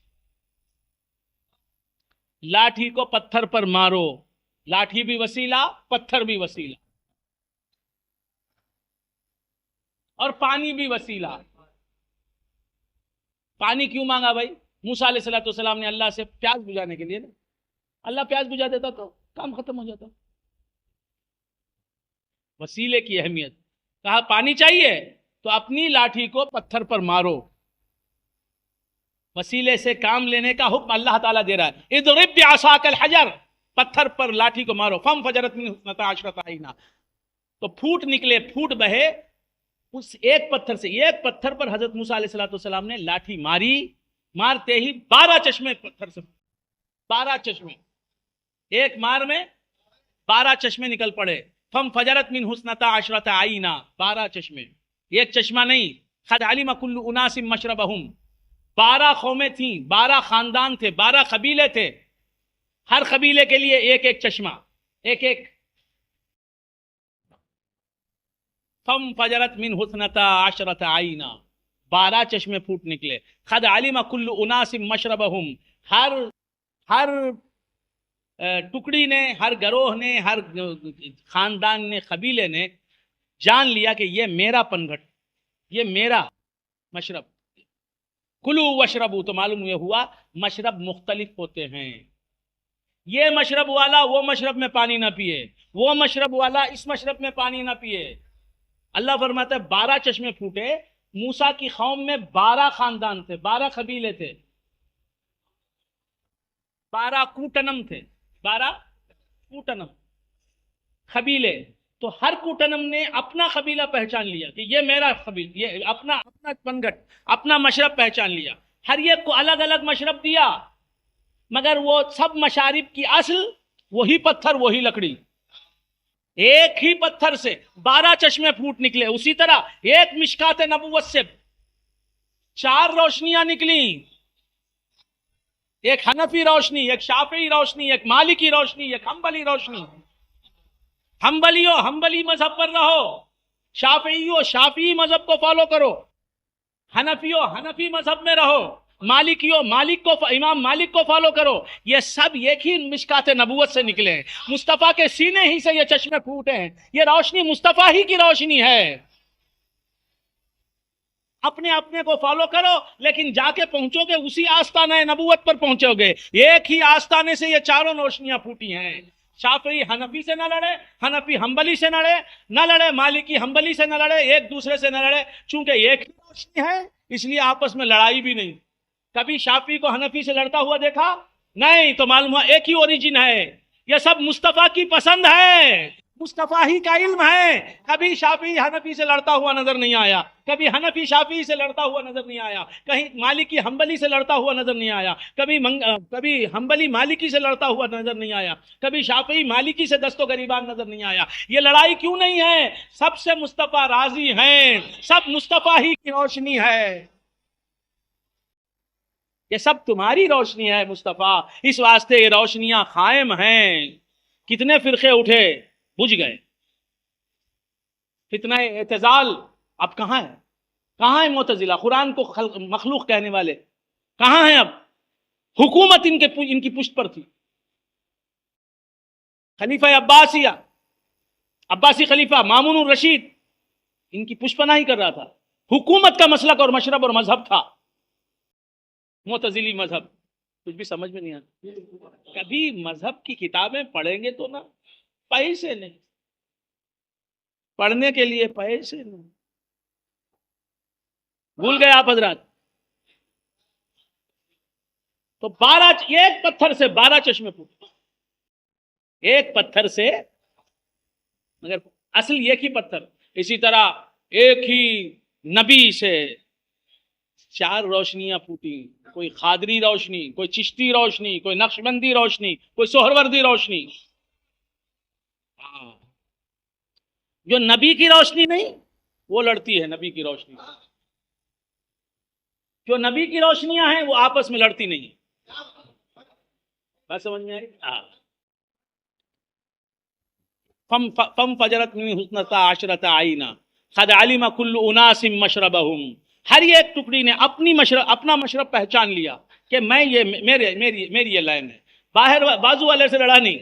لاٹھی کو پتھر پر مارو. لاٹھی بھی وسیلہ، پتھر بھی وسیلہ، اور پانی بھی وسیلہ. پانی کیوں مانگا بھائی؟ موسیٰ علیہ السلام نے اللہ سے پیاس بجھانے کے لیے نا. اللہ پیاس بجھا دیتا تو کام ختم ہو جاتا. وسیلے کی اہمیت. کہا پانی چاہیے تو اپنی لاٹھی کو پتھر پر مارو. وسیلے سے کام لینے کا حکم اللہ تعالیٰ دے رہا ہے. اضرب بعصاک الحجر، پتھر پر لاٹھی کو مارو. فانفجرت منہ اثنتا عشرۃ عینا، تو پھوٹ نکلے، پھوٹ بہے اس ایک پتھر سے. ایک پتھر پر حضرت موسیٰ علیہ السلام نے لاٹھی ماری، مارتے ہی 12 چشمے پتھر سے، 12 چشمے، ایک مار میں 12 چشمے نکل پڑے. فانفجرت منہ اثنتا عشرۃ عینا، 12 چشمے، ایک چشمہ نہیں. قد علم کل اناس مشربہم، 12 قومیں تھیں، 12 خاندان تھے، 12 قبیلے تھے. ہر قبیلے کے لیے ایک ایک چشمہ، ایک ایک. فانفجرت منہ اثنتا عشرۃ عینا، 12 چشمے پھوٹ نکلے. قد علم کل اناس مشربہم، ہر ٹکڑی نے، ہر گروہ نے، ہر خاندان نے، قبیلے نے جان لیا کہ یہ میرا پنگھٹ، یہ میرا مشرب. کلو وشربو، تو معلوم یہ ہوا مشرب مختلف ہوتے ہیں. یہ مشرب والا وہ مشرب میں پانی نہ پیے، وہ مشرب والا اس مشرب میں پانی نہ پیے. اللہ فرماتا ہے 12 چشمے پھوٹے. موسیٰ کی قوم میں 12 خاندان تھے، 12 قبیلے تھے، 12 کوٹنم تھے، 12 کوٹنم قبیلے، تو ہر کوٹنم نے اپنا قبیلہ پہچان لیا کہ یہ میرا قبیلہ، یہ اپنا پنگٹ، اپنا مشرب پہچان لیا، ہر ایک کو الگ الگ مشرب دیا، مگر وہ سب مشارب کی اصل وہی پتھر وہی لکڑی، ایک ہی پتھر سے 12 چشمے پھوٹ نکلے، اسی طرح ایک مشکات نبوت سے 4 روشنیاں نکلی، ایک حنفی روشنی، ایک شافعی روشنی، ایک مالکی روشنی، ایک حنبلی روشنی۔ حنبلی مذہب پر رہو، شافعی مذہب کو فالو کرو، حنفی مذہب میں رہو، امام مالک کو فالو کرو، یہ سب ایک ہی مشکات نبوت سے نکلے ہیں، مصطفیٰ کے سینے ہی سے یہ چشمے پھوٹے ہیں، یہ روشنی مصطفیٰ ہی کی روشنی ہے۔ اپنے کو فالو کرو، لیکن جا کے پہنچو گے اسی آستانہ نبوت پر پہنچو گے، ایک ہی آستانے سے یہ چاروں روشنیاں پھوٹی ہیں۔ شافعی حنفی سے نہ لڑے، حنفی حنبلی سے نہ لڑے، مالکی حنبلی سے نہ لڑے، ایک دوسرے سے نہ لڑے، چونکہ ایک ہی روشنی ہے اس لیے آپس میں لڑائی بھی نہیں۔ کبھی شافعی کو حنفی سے لڑتا ہوا دیکھا؟ نہیں، تو معلوم ہوا ایک ہی اوریجن ہے، یہ سب مصطفیٰ کی پسند ہے، مصطفیٰ ہی کا علم ہے۔ کبھی شافعی حنفی سے لڑتا ہوا نظر نہیں آیا، کبھی حنفی شافعی سے لڑتا ہوا نظر نہیں آیا، کہیں مالکی حنبلی سے لڑتا ہوا نظر نہیں آیا، کبھی حنبلی مالکی سے لڑتا ہوا نظر نہیں آیا، کبھی شافعی مالکی سے دست و گریبان نظر نہیں آیا۔ یہ لڑائی کیوں نہیں ہے؟ سب سے مصطفیٰ راضی ہیں، سب مصطفیٰ ہی کی روشنی ہے، یہ سب تمہاری روشنی ہے مصطفیٰ، اس واسطے یہ روشنیاں قائم ہیں۔ کتنے فرقے اٹھے، بجھ گئے، فتنہ اعتزال اب کہاں ہے؟ کہاں ہے معتزلہ؟ قرآن کو مخلوق کہنے والے کہاں ہیں؟ اب حکومت ان کی پشت پر تھی، خلیفہ عباسی خلیفہ مامون الرشید ان کی پشت پناہی کر رہا تھا، حکومت کا مسلک اور مشرب اور مذہب تھا معتزلی مذہب۔ کچھ بھی سمجھ میں نہیں آتا۔ کبھی مذہب کی کتابیں پڑھیں گے تو نا، پیسے نہیں، پڑھنے کے لیے پیسے نہیں، بھول گئے آپ حضرات؟ تو ایک پتھر سے 12 چشمے پھوٹے، ایک پتھر سے، مگر اصل ایک ہی پتھر۔ اسی طرح ایک ہی نبی سے 4 روشنیاں پھوٹی، کوئی قادری روشنی، کوئی چشتی روشنی، کوئی نقشبندی روشنی، کوئی سہروردی روشنی۔ جو نبی کی روشنی نہیں وہ لڑتی ہے، نبی کی روشنی، جو نبی کی روشنیاں ہیں وہ آپس میں لڑتی نہیں۔ بات سمجھ میں آئی؟ فم فجرت من حسنتا عشرت عینا قد علم کل اناس مشربہم، ہر ایک ٹکڑی نے اپنا مشرب پہچان لیا کہ میری یہ لائن ہے، باہر بازو والے سے لڑا نہیں۔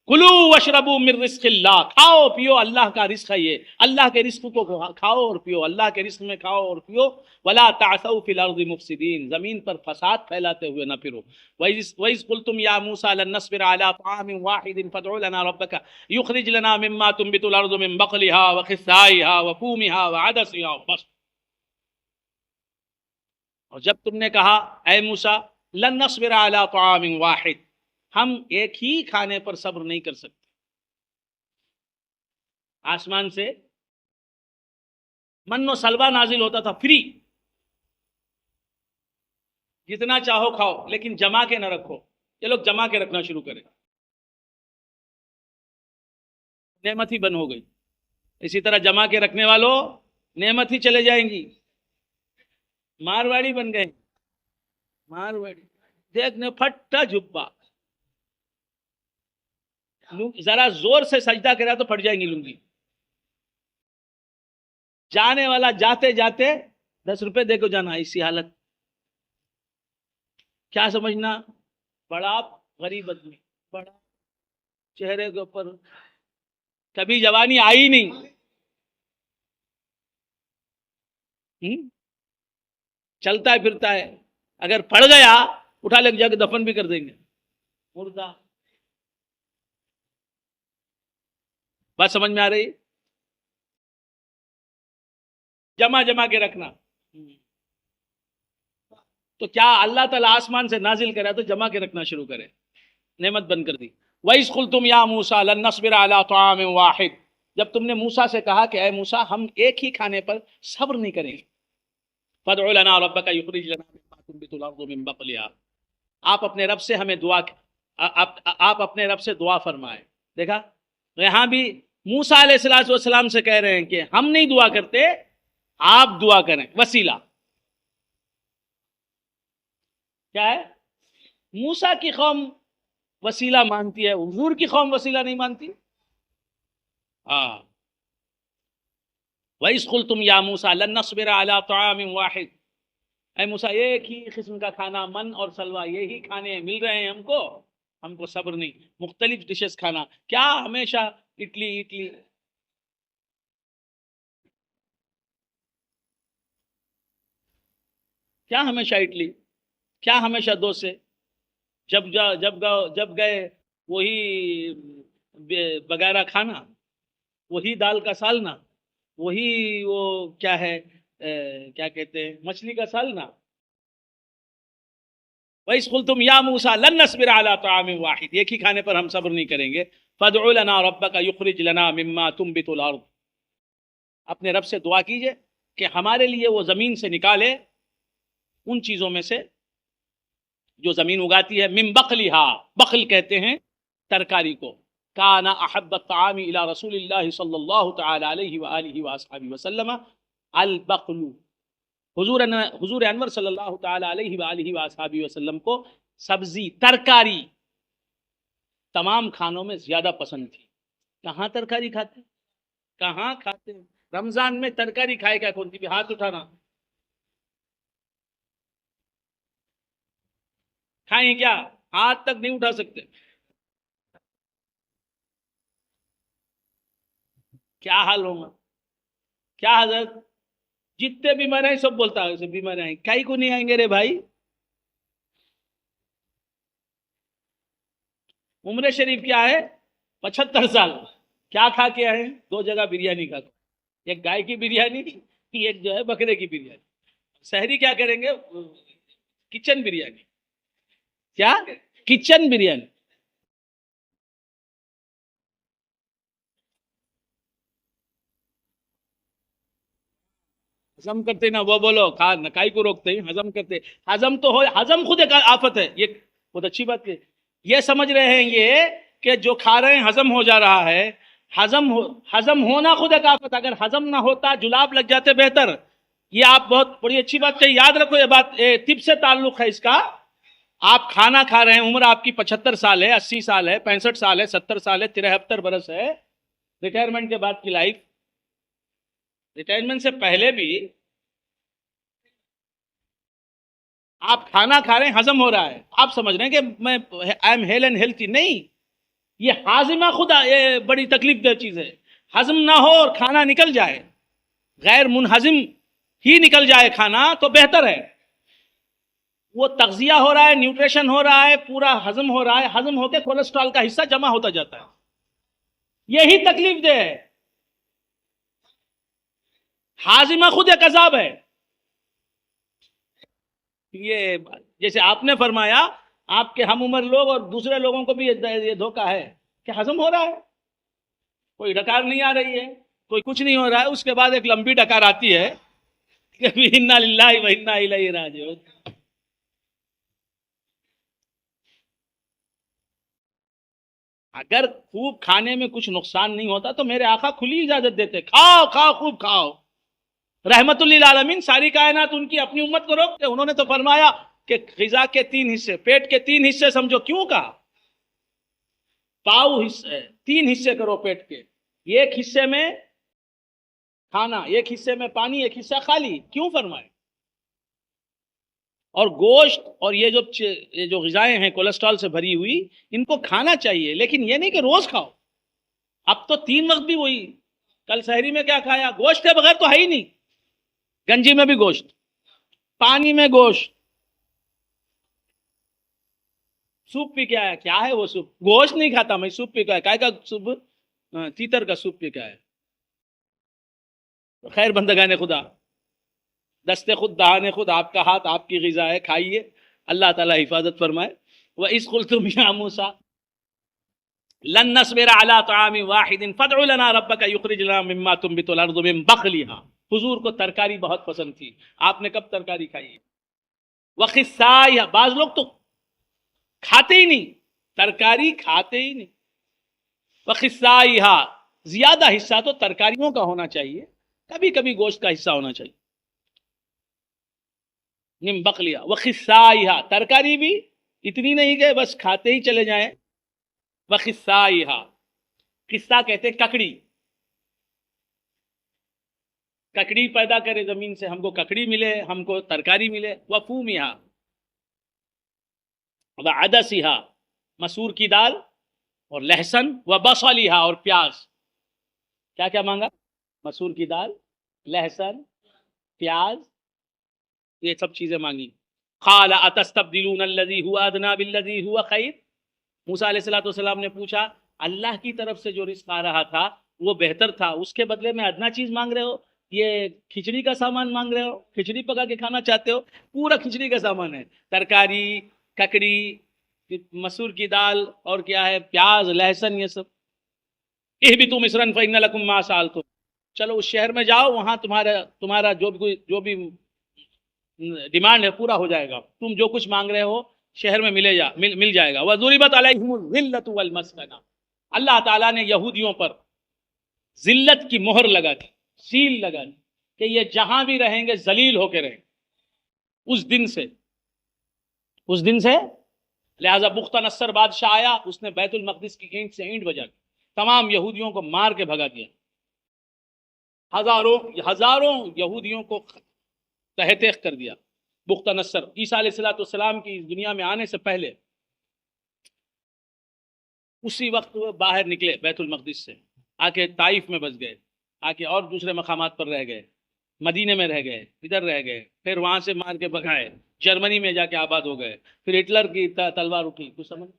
کلو واشربوا من رزق اللہ، کھاؤ پیو اللہ کا رزق ہے، یہ اللہ کے رزق کو کھاؤ اور پیو، اللہ کے رزق میں کھاؤ اور پیو۔ ولا تعثوا فی الارض مفسدین، زمین پر فساد پھیلاتے ہوئے نہ پھرو۔ وَإِذْ قُلْتُمْ يَا مُوسَىٰ لَن نَّصْبِرَ عَلَىٰ طَعَامٍ وَاحِدٍ فَادْعُ لَنَا رَبَّكَ يُخْرِجْ لَنَا مِمَّا تُنبِتُ الْأَرْضُ مِن بَقْلِهَا وَقِثَّائِهَا وَفُومِهَا وَعَدَسِهَا بس۔ اور جب تم نے کہا اے موسیٰ لن نصبر علی طعام واحد، ہم ایک ہی کھانے پر صبر نہیں کر سکتے، آسمان سے من و سلوہ نازل ہوتا تھا فری، جتنا چاہو کھاؤ لیکن جما کے نہ رکھو۔ یہ لوگ جما کے رکھنا شروع کریں، نعمت ہی بند ہو گئی۔ اسی طرح جما کے رکھنے والوں نعمت ہی چلے جائیں گی، مارواڑی بن گئے، مارواڑی دیکھنے پھٹا جھپا، ذرا زور سے سجدہ کرا تو پھٹ جائیں گی لنگی۔ جانے والا جاتے جاتے 10 روپے دے کو جانا، اسی حالت۔ کیا سمجھنا؟ بڑا غریب آدمی، بڑا چہرے کے اوپر کبھی جوانی آئی نہیں، چلتا ہے پھرتا ہے، اگر پڑ گیا اٹھا لے جا کے دفن بھی کر دیں گے، مردہ۔ بات سمجھ میں آ رہی؟ جمع کے رکھنا۔ تو کیا اللہ تعالیٰ آسمان سے نازل کرا تو جمع کے رکھنا شروع کرے، نعمت بند کر دی۔ وَإِذْ قُلْتُمْ يَا مُوسَىٰ لَن نَّصْبِرَ عَلَىٰ طَعَامٍ وَاحِدٍ، جب تم نے موسیٰ سے کہا کہ اے موسیٰ ہم ایک ہی کھانے پر صبر نہیں کریں گے، فَادْعُ لَنَا رَبَّكَ يُخْرِجْ لَنَا مِمَّا تُنبِتُ الْأَرْضُ مِن بَقْلِهَا، آپ اپنے رب سے ہمیں آپ اپنے رب سے دعا فرمائے۔ دیکھا یہاں بھی موسیٰ علیہ السلام سے کہہ رہے ہیں کہ ہم نہیں دعا کرتے، آپ دعا کریں۔ وسیلہ کیا ہے؟ موسیٰ کی قوم وسیلہ مانتی ہے، حضور کی قوم وسیلہ نہیں مانتی۔ وَإِذْ قُلْتُمْ يَا مُوسَىٰ لَن نَّصْبِرَ عَلَىٰ طَعَامٍ وَاحِدٍ، اے موسیٰ ایک ہی قسم کا کھانا، من اور سلوہ، یہی کھانے مل رہے ہیں ہم کو صبر نہیں، مختلف ڈشز کھانا، کیا ہمیشہ اڈلی کیا ہمیشہ اڈلی، کیا ہمیشہ ڈوسے، جب گئے وہی بغیرہ کھانا، وہی دال کا سالنا، وہی وہ کیا ہے کیا کہتے ہیں مچھلی کا سالنا۔ وَإِذْ قُلْتُمْ يَا مُوسَىٰ لَن نَّصْبِرَ عَلَىٰ طَعَامٍ وَاحِدٍ، ایک ہی کھانے پر ہم صبر نہیں کریں گے، فَادْعُ لَنَا رَبَّكَ يُخْرِجْ لَنَا مِمَّا تُنبِتُ الْأَرْضُ، اپنے رب سے دعا کیجئے کہ ہمارے لیے وہ زمین سے نکالے ان چیزوں میں سے جو زمین اگاتی ہے، من بقلها، بقل کہتے ہیں ترکاری کو، کان احب الطعام الى رسول اللہ صلی اللہ تعالی علیہ وآلہ وآصحابہ وسلم البقل، حضور انور صلی اللہ تعالی علیہ وآلہ وآصحابہ وسلم کو سبزی ترکاری تمام کھانوں میں زیادہ پسند تھی۔ کہاں ترکاری کھاتے، کہاں کھاتے؟ رمضان میں ترکاری کھائے گا کون سی بھی؟ ہاتھ اٹھانا۔ کھائیں کیا؟ ہاتھ تک نہیں اٹھا سکتے۔ کیا حال ہوگا؟ کیا حضرت جتنے بیمار ہیں سب بولتا ہے سب بیمار ہیں، کئی کو نہیں آئیں گے رے بھائی؟ عمر شریف کیا ہے 75 سال، کیا کھا کے آئے ہیں؟ 2 جگہ بریانی کھا کے، ایک گائے کی بریانی، ایک جو ہے بکرے کی بریانی۔ سحری کیا کریں گے؟ کچن بریانی۔ کیا؟ کچن بریانی۔ ہضم کرتے نا، وہ بولو کھا نکائی کو روکتے ہیں، ہضم کرتے، ہضم تو ہو، ہضم خود ایک آفت ہے، یہ بہت اچھی بات ہے۔ یہ سمجھ رہے ہیں یہ کہ جو کھا رہے ہیں ہضم ہو جا رہا ہے، ہضم ہونا خود ایک آفت، اگر ہضم نہ ہوتا جلاب لگ جاتے بہتر۔ یہ آپ بہت بڑی اچھی بات کہی، یاد رکھو یہ بات، طب سے تعلق ہے اس کا۔ آپ کھانا کھا رہے ہیں، عمر آپ کی 75 سال ہے، 80 سال ہے، 65 سال ہے، 70 سال ہے، 73 برس ہے، ریٹائرمنٹ کے بعد کی لائف، ریٹائرمنٹ سے پہلے بھی آپ کھانا کھا رہے ہیں، ہضم ہو رہا ہے، آپ سمجھ رہے ہیں کہ میں I am hale and healthy, نہیں، یہ ہاضمہ خدا یہ بڑی تکلیف دہ چیز ہے۔ ہضم نہ ہو اور کھانا نکل جائے، غیر منہضم ہی نکل جائے کھانا تو بہتر ہے۔ وہ تغذیہ ہو رہا ہے، نیوٹریشن ہو رہا ہے، پورا ہضم ہو رہا ہے، ہضم ہو کے کولیسٹرول کا حصہ جمع ہوتا جاتا ہے، یہی تکلیف دہ ہے۔ ہاضمہ خود ایک عذاب ہے۔ یہ جیسے آپ نے فرمایا، آپ کے ہم عمر لوگ اور دوسرے لوگوں کو بھی یہ دھوکہ ہے کہ ہضم ہو رہا ہے، کوئی ڈکار نہیں آ رہی ہے، کوئی کچھ نہیں ہو رہا ہے، اس کے بعد ایک لمبی ڈکار آتی ہے کہ انا للہ و انا الیہ راجعون۔ اگر خوب کھانے میں کچھ نقصان نہیں ہوتا تو میرے آقا کھلی اجازت دیتے، کھاؤ کھاؤ خوب کھاؤ، رحمت للعالمین، ساری کائنات ان کی اپنی امت کو روکتے۔ انہوں نے تو فرمایا کہ غذا کے 3 حصے، پیٹ کے 3 حصے سمجھو، کیوں کہا؟ پاؤ حصے 3 حصے کرو پیٹ کے، ایک حصے میں کھانا، ایک حصے میں پانی، ایک حصہ خالی، کیوں فرمائے؟ اور گوشت اور یہ جو غذائیں ہیں کولیسٹرول سے بھری ہوئی، ان کو کھانا چاہیے، لیکن یہ نہیں کہ روز کھاؤ۔ اب تو 3 وقت بھی وہی، کل سحری میں کیا کھایا؟ گوشت کے بغیر تو ہے ہی نہیں، گنجی میں بھی گوشت، پانی میں گوشت، سوپ پی کے آیا، کیا ہے وہ سوپ؟ گوشت نہیں کھاتا میں، سوپ پی کے آیا، کائے کا سوپ؟ تیتر کا سوپ پی کے آیا۔ خیر بندگان خدا، دست خود دہان خود، آپ کا ہاتھ آپ کی غذا ہے، کھائیے، اللہ تعالیٰ حفاظت فرمائے۔ وَإِذْ قُلْتُمْ يَا مُوسَىٰ، لن نصبر على طعام واحد فادع لنا ربك يخرج لنا مما تنبت الارض من بقلها. حضور کو ترکاری بہت پسند تھی. آپ نے کب ترکاری کھائی ہے؟ وخصائها. بعض لوگ تو کھاتے ہی نہیں، ترکاری کھاتے ہی نہیں. وخصائها. زیادہ حصہ تو ترکاریوں کا ہونا چاہیے، کبھی کبھی گوشت کا حصہ ہونا چاہیے. من بقلها وخصائها. ترکاری بھی اتنی نہیں کہ بس کھاتے ہی چلے جائیں. وخصائها. قصہ کہتے ککڑی. ککڑی پیدا کرے زمین سے، ہم کو ککڑی ملے، ہم کو ترکاری ملے. وفومها وعدسها. مسور کی دال اور لہسن. وبصلها. اور پیاز. کیا کیا مانگا؟ مسور کی دال، لہسن، پیاز، یہ سب چیزیں مانگی. قال اتستبدلون الذي هو ادنى بالذي هو خير. موسیٰ علیہ الصلوۃ والسلام نے پوچھا اللہ کی طرف سے جو رزق آ رہا تھا وہ بہتر تھا، اس کے بدلے میں ادنا چیز مانگ رہے ہو؟ یہ کھچڑی کا سامان مانگ رہے ہو؟ کھچڑی پکا کے کھانا چاہتے ہو؟ پورا کھچڑی کا سامان ہے، ترکاری، ککڑی، مسور کی دال، اور کیا ہے، پیاز، لہسن، یہ سب. اہبطوا مصرا فإن لكم ما سألتم. چلو اس شہر میں جاؤ، وہاں تمہارا جو بھی ڈیمانڈ ہے پورا ہو جائے گا، تم جو کچھ مانگ رہے ہو شہر میں مل جائے گا. وَضُرِبَتْ عَلَيْهِمُ الذِّلَّةُ وَالْمَسْكَنَةُ. اللہ تعالیٰ نے یہودیوں پر ذلت کی مہر لگا دی، سیل لگا دی کہ یہ جہاں بھی رہیں گے ذلیل ہو کے رہیں. اس دن سے لہذا بخت نصر بادشاہ آیا، اس نے بیت المقدس کی اینٹ سے اینٹ بجا دی، تمام یہودیوں کو مار کے بھگا دیا. ہزاروں یہودیوں کو تہہ تیخ کر دیا. بخت نصر عیسیٰ علیہ السلام کی اس دنیا میں آنے سے پہلے اسی وقت وہ باہر نکلے بیت المقدس سے، آ کے طائف میں بس گئے، آ کے اور دوسرے مقامات پر رہ گئے، مدینے میں رہ گئے، ادھر رہ گئے، پھر وہاں سے مار کے بھگائے، جرمنی میں جا کے آباد ہو گئے. پھر ہٹلر کی تلوار اٹھی، کچھ سمجھ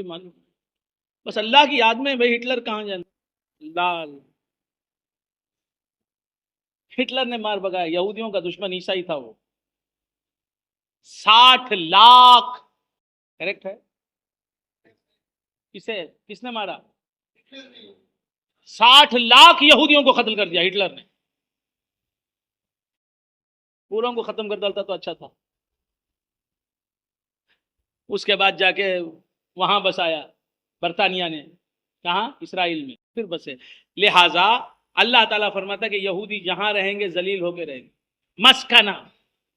معلوم. بس اللہ کی یاد میں بھائی ہٹلر کہاں جانا، لال ہٹلر نے مار بگایا. یہودیوں کا دشمن عیسائی تھا وہ. 60 لاکھ کریکٹ ہے. کس نے مارا؟ 60 لاکھ یہودیوں کو قتل کر دیا ہٹلر نے. پوروں کو ختم کر ڈالتا تو اچھا تھا. اس کے بعد جا کے وہاں بسایا برطانیہ نے، کہاں؟ اسرائیل میں، پھر بسے. لہذا اللہ تعالیٰ فرماتا ہے کہ یہودی جہاں رہیں گے ذلیل ہو کے رہیں گے. مسکنہ،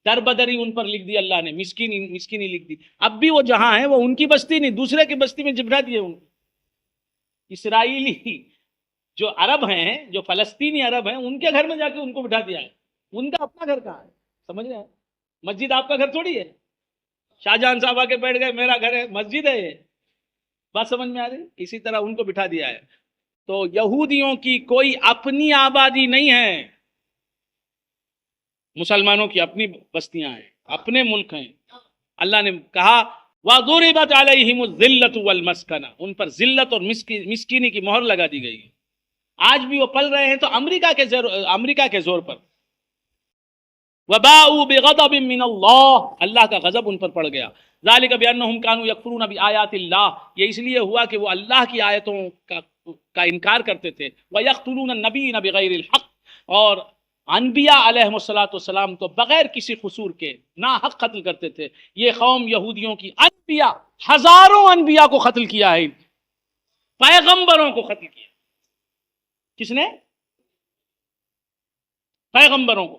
در بدری ان پر لکھ دی اللہ نے، مسکینی لکھ دی. اب بھی وہ جہاں ہیں وہ ان کی بستی نہیں، دوسرے کی بستی میں بٹھا دیے. ان اسرائیلی جو عرب ہیں، جو فلسطینی عرب ہیں، ان کے گھر میں جا کے ان کو بٹھا دیا ہے. ان کا اپنا گھر کہاں ہے؟ سمجھ رہے ہیں؟ مسجد آپ کا گھر تھوڑی ہے. شاہجہاں صاحب آ کے بیٹھ گئے میرا گھر ہے، مسجد ہے یہ. بات سمجھ میں آ رہی؟ اسی طرح ان کو بٹھا دیا ہے. تو یہودیوں کی کوئی اپنی آبادی نہیں ہے، مسلمانوں کی اپنی بستیاں ہیں، اپنے ملک ہیں. اللہ نے کہا وَضُرِبَتْ عَلَيْهِمُ الذِّلَّةُ وَالْمَسْكَنَةُ. ان پر ذلت اور مسکینی کی مہر لگا دی گئی. آج بھی وہ پل رہے ہیں تو امریکہ کے زور پر. وَبَاءُوا بِغَضَبٍ مِّنَ اللَّهِ. اللہ کا غضب ان پر پڑ گیا. ذَلِكَ بِأَنَّهُمْ كَانُوا يَكْفُرُونَ بِآيَاتِ اللَّهِ. یہ اس لیے ہوا کہ وہ اللہ کی آیتوں کا انکار کرتے تھے. وَيَقْتُلُونَ النَّبِيِّينَ بِغَيْرِ الْحَقِّ. اور انبیاء علیہ السلام کو بغیر کسی قصور کے ناحق قتل کرتے تھے. یہ قوم یہودیوں کی انبیاء، ہزاروں انبیاء کو قتل کیا ہے، پیغمبروں کو قتل کیا. کس نے؟ پیغمبروں کو.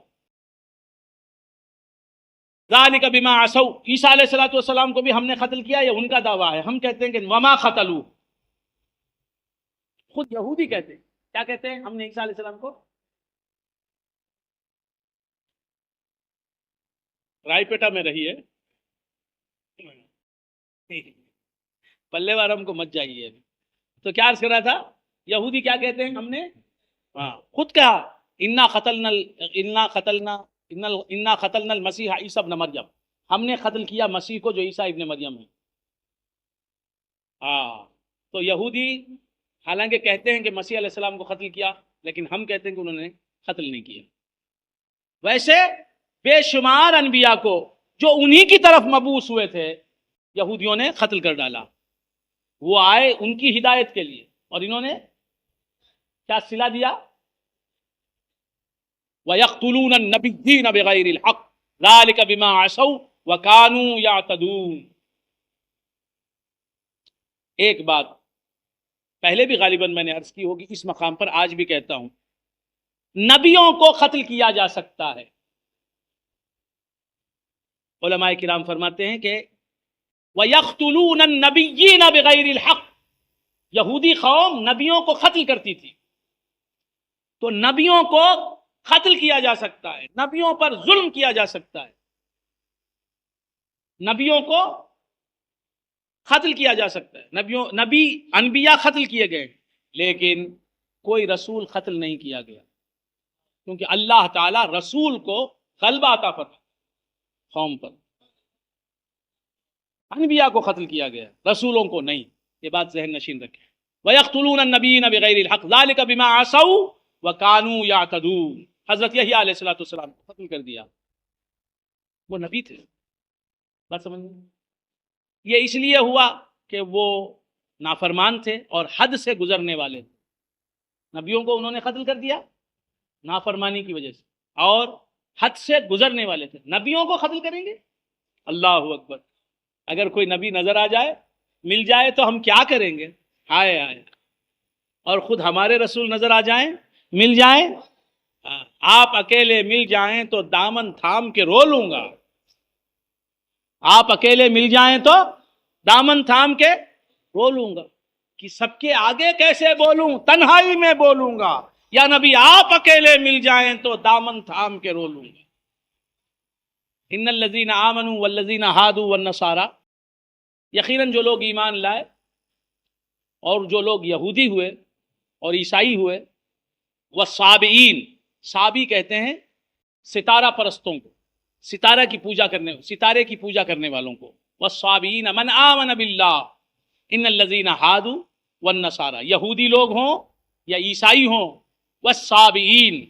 ذالک بما عصوا. عیسیٰ علیہ السلام کو بھی ہم نے قتل کیا، یہ ان کا دعویٰ ہے. ہم کہتے ہیں کہ وما قتلوا. خود یہودی کہتے ہیں. کیا کہتے ہیں؟ ہم نے عیسیٰ علیہ السلام کو رائے پیٹا میں رہی ہے، پلے وار ہم کو مت جائیے. تو کیا عرض کر رہا تھا؟ یہودی کیا کہتے ہیں؟ ہم نے خود کہا انا قتلنا المسیح عیسی ابن مریم. ہم نے قتل کیا مسیح کو جو عیسیٰ ابن مریم ہے. تو یہودی حالانکہ کہتے ہیں کہ مسیح علیہ السلام کو قتل کیا، لیکن ہم کہتے ہیں کہ انہوں نے قتل نہیں کیا. ویسے بے شمار انبیاء کو جو انہی کی طرف مبعوث ہوئے تھے یہودیوں نے قتل کر ڈالا. وہ آئے ان کی ہدایت کے لیے، اور انہوں نے کیا صلہ دیا؟ وَيَقْتُلُونَ النَّبِيِّينَ بِغَيْرِ الْحَقِّ ذَلِكَ بِمَا عَصَوْا وَكَانُوا يَعْتَدُونَ۔ ایک بات پہلے بھی غالباً میں نے عرض کی ہوگی، اس مقام پر آج بھی کہتا ہوں، نبیوں کو قتل کیا جا سکتا ہے۔ علماء کرام فرماتے ہیں کہ وَيَقْتُلُونَ النَّبِيِّينَ بِغَيْرِ الْحَقِّ، یہودی قوم نبیوں کو قتل کرتی تھی، تو نبیوں کو قتل کیا جا سکتا ہے، نبیوں پر ظلم کیا جا سکتا ہے، نبیوں کو قتل کیا جا سکتا ہے، انبیاء قتل کیے گئے، لیکن کوئی رسول قتل نہیں کیا گیا، کیونکہ اللہ تعالی رسول کو غلبہ عطا فرماتا قوم پر۔ انبیاء کو قتل کیا گیا، رسولوں کو نہیں، یہ بات ذہن نشین رکھیں۔ وَيَقْتُلُونَ النَّبِيِّينَ بِغَيْرِ الْحَقِّ ذَلِكَ بِمَا عَصَوْا وَكَانُوا يَعْتَدُونَ۔ حضرت یحییٰ علیہ السلام کو قتل کر دیا، وہ نبی تھے، بات سمجھ میں؟ یہ اس لیے ہوا کہ وہ نافرمان تھے اور حد سے گزرنے والے تھے، نبیوں کو انہوں نے قتل کر دیا نافرمانی کی وجہ سے، اور حد سے گزرنے والے تھے، نبیوں کو قتل کریں گے؟ اللہ اکبر! اگر کوئی نبی نظر آ جائے، مل جائے، تو ہم کیا کریں گے؟ ہائے ہائے! اور خود ہمارے رسول نظر آ جائیں، مل جائیں، آپ اکیلے مل جائیں تو دامن تھام کے رو لوں گا، آپ اکیلے مل جائیں تو دامن تھام کے رو لوں گا، کہ سب کے آگے کیسے بولوں، تنہائی میں بولوں گا، یا نبی آپ اکیلے مل جائیں تو دامن تھام کے رو لوں گا۔ ان الذین آمنوا والذین ہادوا والنصارى، یقیناً جو لوگ ایمان لائے اور جو لوگ یہودی ہوئے اور عیسائی ہوئے، والصابئین، صابی کہتے ہیں ستارہ پرستوں کو، ستارے کی پوجا کرنے والوں کو، والصابئین من آمن باللہ، ان الذین ہادوا والنصارى، یہودی لوگ ہوں یا عیسائی ہوں، والصابئین،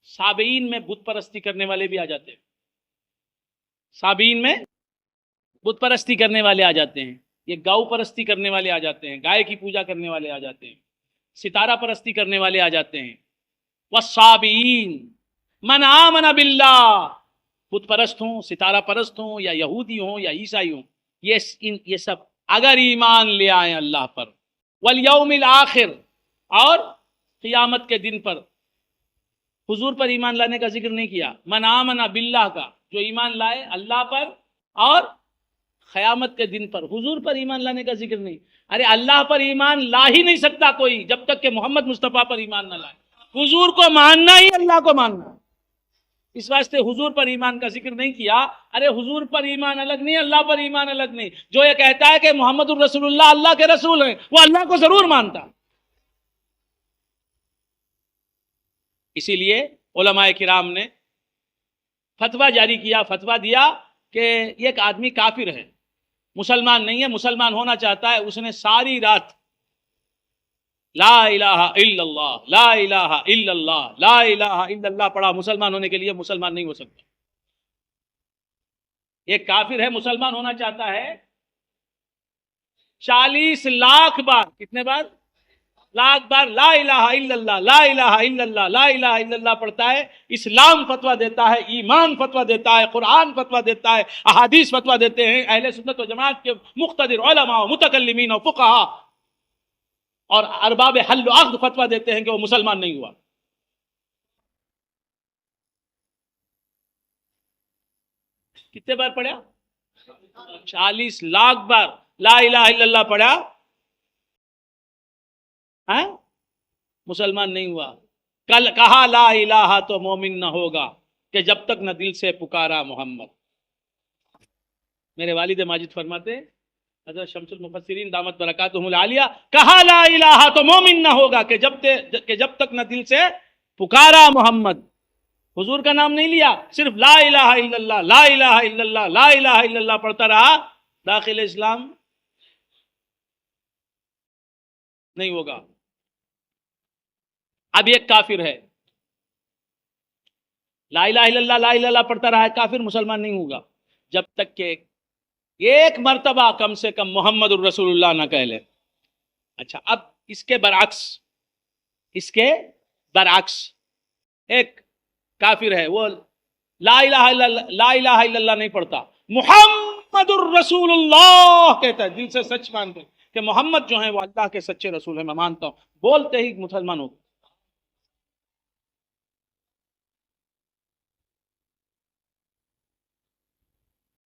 صابئین میں بت پرستی کرنے والے بھی آ جاتے ہیں، صابئین میں بت پرستی کرنے والے آ جاتے ہیں، یہ گاؤ پرستی کرنے والے آ جاتے ہیں، گائے کی پوجا کرنے والے آ جاتے ہیں، ستارہ پرستی کرنے والے آ جاتے ہیں۔ والصابئین من آمن باللہ، بت پرست ہوں، ستارہ پرست ہوں، یا یہودی ہوں یا عیسائی ہوں، یہ سب اگر ایمان لے آئیں اللہ پر، والیوم الآخر، اور قیامت کے دن پر۔ حضور پر ایمان لانے کا ذکر نہیں کیا، من آمن باللہ کا، جو ایمان لائے اللہ پر اور قیامت کے دن پر، حضور پر ایمان لانے کا ذکر نہیں۔ ارے اللہ پر ایمان لا ہی نہیں سکتا کوئی جب تک کہ محمد مصطفیٰ پر ایمان نہ لائے، حضور کو ماننا ہی اللہ کو ماننا، اس واسطے حضور پر ایمان کا ذکر نہیں کیا۔ ارے حضور پر ایمان الگ نہیں، اللہ پر ایمان الگ نہیں، جو یہ کہتا ہے کہ محمد الرسول اللہ اللہ کے رسول ہیں، وہ اللہ کو ضرور مانتا۔ اسی لیے علماء کرام نے فتویٰ جاری کیا، فتویٰ دیا کہ یہ ایک آدمی کافر ہے، مسلمان نہیں ہے، مسلمان ہونا چاہتا ہے، اس نے ساری رات لا الہ الا اللہ، لا الہ الا اللہ، لا الہ الا اللہ پڑھا، مسلمان ہونے کے لیے مسلمان نہیں ہو سکتا۔ ایک کافر ہے، مسلمان ہونا چاہتا ہے، 40 لاکھ بار، کتنے بار؟ لاکھ بار لا الہ الا اللہ، لا الہ الا اللہ، لا الہ الا اللہ پڑھتا ہے، اسلام فتویٰ دیتا ہے، ایمان فتویٰ دیتا ہے، قرآن فتویٰ دیتا ہے، احادیث فتویٰ دیتے ہیں اہل سنت و جماعت کے مقتدر علماء و متکلمین و فقہاء اور ارباب حل و عقد فتویٰ دیتے ہیں کہ وہ مسلمان نہیں ہوا۔ کتنے بار پڑھا؟ 40 لاکھ بار لا الہ الا اللہ پڑھا، مسلمان نہیں ہوا۔ کل کہا لا الہ تو مومن نہ ہوگا، کہ جب تک نہ دل سے پکارا محمد۔ میرے والد ماجد فرماتے، حضرت شمس المفسرین دامت برکاتہم العالیہ، کہا لا الہ تو مومن نہ ہوگا، کہ جب تک نہ دل سے پکارا محمد۔ حضور کا نام نہیں لیا، صرف لا الہ الا اللہ، لا الہ الا اللہ، لا الہ الا اللہ پڑھتا رہا، داخل اسلام نہیں ہوگا۔ اب ایک کافر ہے، لا الہ الا اللہ، لا الہ الا اللہ پڑھتا رہا ہے، کافر، مسلمان نہیں ہوگا، جب تک کہ ایک مرتبہ کم سے کم محمد الرسول اللہ نہ کہہ لیں. اچھا، اب اس کے برعکس ایک کافر ہے، وہ لا الہ الا اللہ، لا الہ الا اللہ نہیں پڑھتا، محمد الرسول اللہ کہتا ہے، دل سے سچ مانتے کہ محمد جو ہیں وہ اللہ کے سچے رسول ہیں، میں مانتا ہوں، بولتے ہی مسلمان ہو.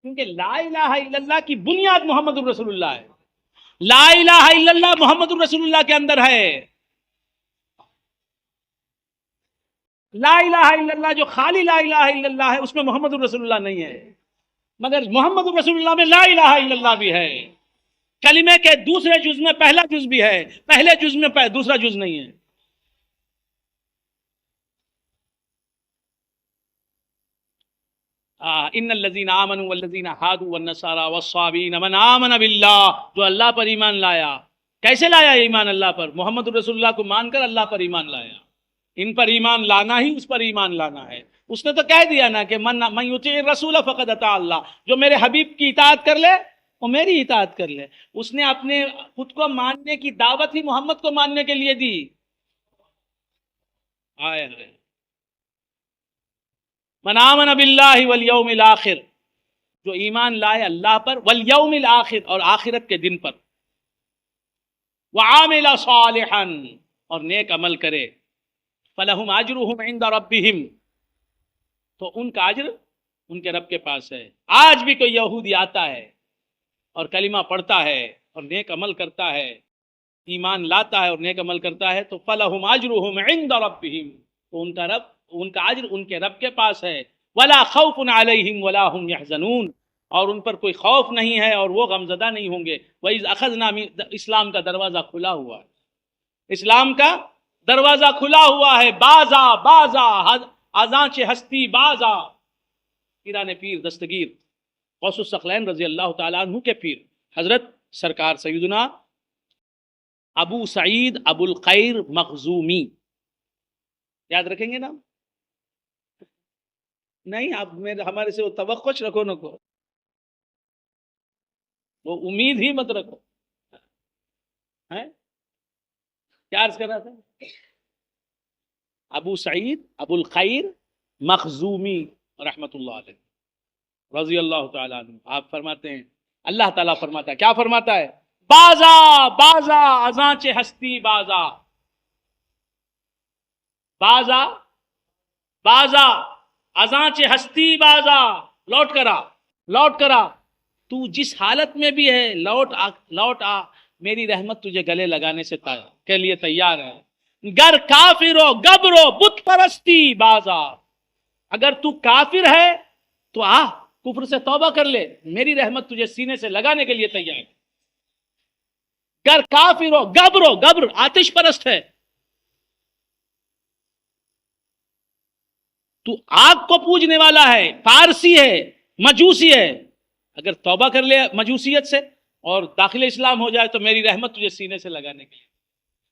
کیونکہ لا الہ الا اللہ کی بنیاد محمد الرسول اللہ ہے. لا الہ الا اللہ محمد الرسول اللہ کے اندر ہے. لا الہ الا اللہ جو خالی لا الہ الا اللہ ہے اس میں محمد الرسول اللہ نہیں ہے، مگر محمد الرسول اللہ میں لا الہ الا اللہ بھی ہے. کلمے کے دوسرے جز میں پہلا جز بھی ہے، پہلے جز میں دوسرا جز نہیں ہے. ان الذین آمنوا والذین ہادوا والنصارى والصابئین من آمن باللہ، جو اللہ پر ایمان لایا. کیسے لایا ایمان اللہ پر؟ محمد الرسول اللہ کو مان کر اللہ پر ایمان لایا. ان پر ایمان لانا ہی اس پر ایمان لانا ہے. اس نے تو کہہ دیا نا کہ من یطیع الرسول فقد اطاع اللہ، جو میرے حبیب کی اطاعت کر لے وہ میری اطاعت کر لے. اس نے اپنے خود کو ماننے کی دعوت ہی محمد کو ماننے کے لیے دی. آئے من آمن باللہ والیوم الآخر، جو ایمان لائے اللہ پر، والیوم الآخر اور آخرت کے دن پر، وعامل صالحا اور نیک عمل کرے، فلہم اجرہم عند ربہم، تو ان کا اجر ان کے رب کے پاس ہے. آج بھی کوئی یہودی آتا ہے اور کلمہ پڑھتا ہے اور نیک عمل کرتا ہے، ایمان لاتا ہے اور نیک عمل کرتا ہے، تو فلہم اجرہم عند ربہم، تو ان کا اجر ان کے رب کے پاس ہے. ولا خوف علیہم ولا هم یحزنون، اور ان پر کوئی خوف نہیں ہے اور وہ غمزدہ نہیں ہوں گے. وَإِذْ أَخَذْنَا، اسلام کا دروازہ کھلا ہوا ہے، اسلام کا دروازہ کھلا ہوا ہے. بازا آزانچ ہستی بازا، پیران پیر دستگیر غوث الثقلین رضی اللہ تعالیٰ عنہ کے پیر حضرت سرکار سیدنا ابو سعید ابو الخیر مخزومی، یاد رکھیں گے نا؟ نہیں، آپ ہمارے سے وہ توقع رکھو نہ کو، وہ امید ہی مت رکھو. کیا عرض کر رہا تھا؟ ابو سعید ابو الخیر مخزومی رحمت اللہ علیہ رضی اللہ تعالیٰ عنہ، آپ فرماتے ہیں، اللہ تعالیٰ فرماتا ہے، کیا فرماتا ہے؟ بازا ازانچ ہستی بازا ازانچ ہستی بازا، لوٹ کرا، تو جس حالت میں بھی ہے لوٹ آ، میری رحمت تجھے گلے لگانے کے لیے تیار ہے. گر کافرو گبرو بت پرستی بازا، اگر تو کافر ہے تو کفر سے توبہ کر لے، میری رحمت تجھے سینے سے لگانے کے لیے تیار ہے. گر کافرو گبر آتش پرست ہے، تو آگ کو پوجنے والا ہے، فارسی ہے، مجوسی ہے، اگر توبہ کر لے مجوسیت سے اور داخل اسلام ہو جائے تو میری رحمت تجھے سینے سے لگانے کے لیے.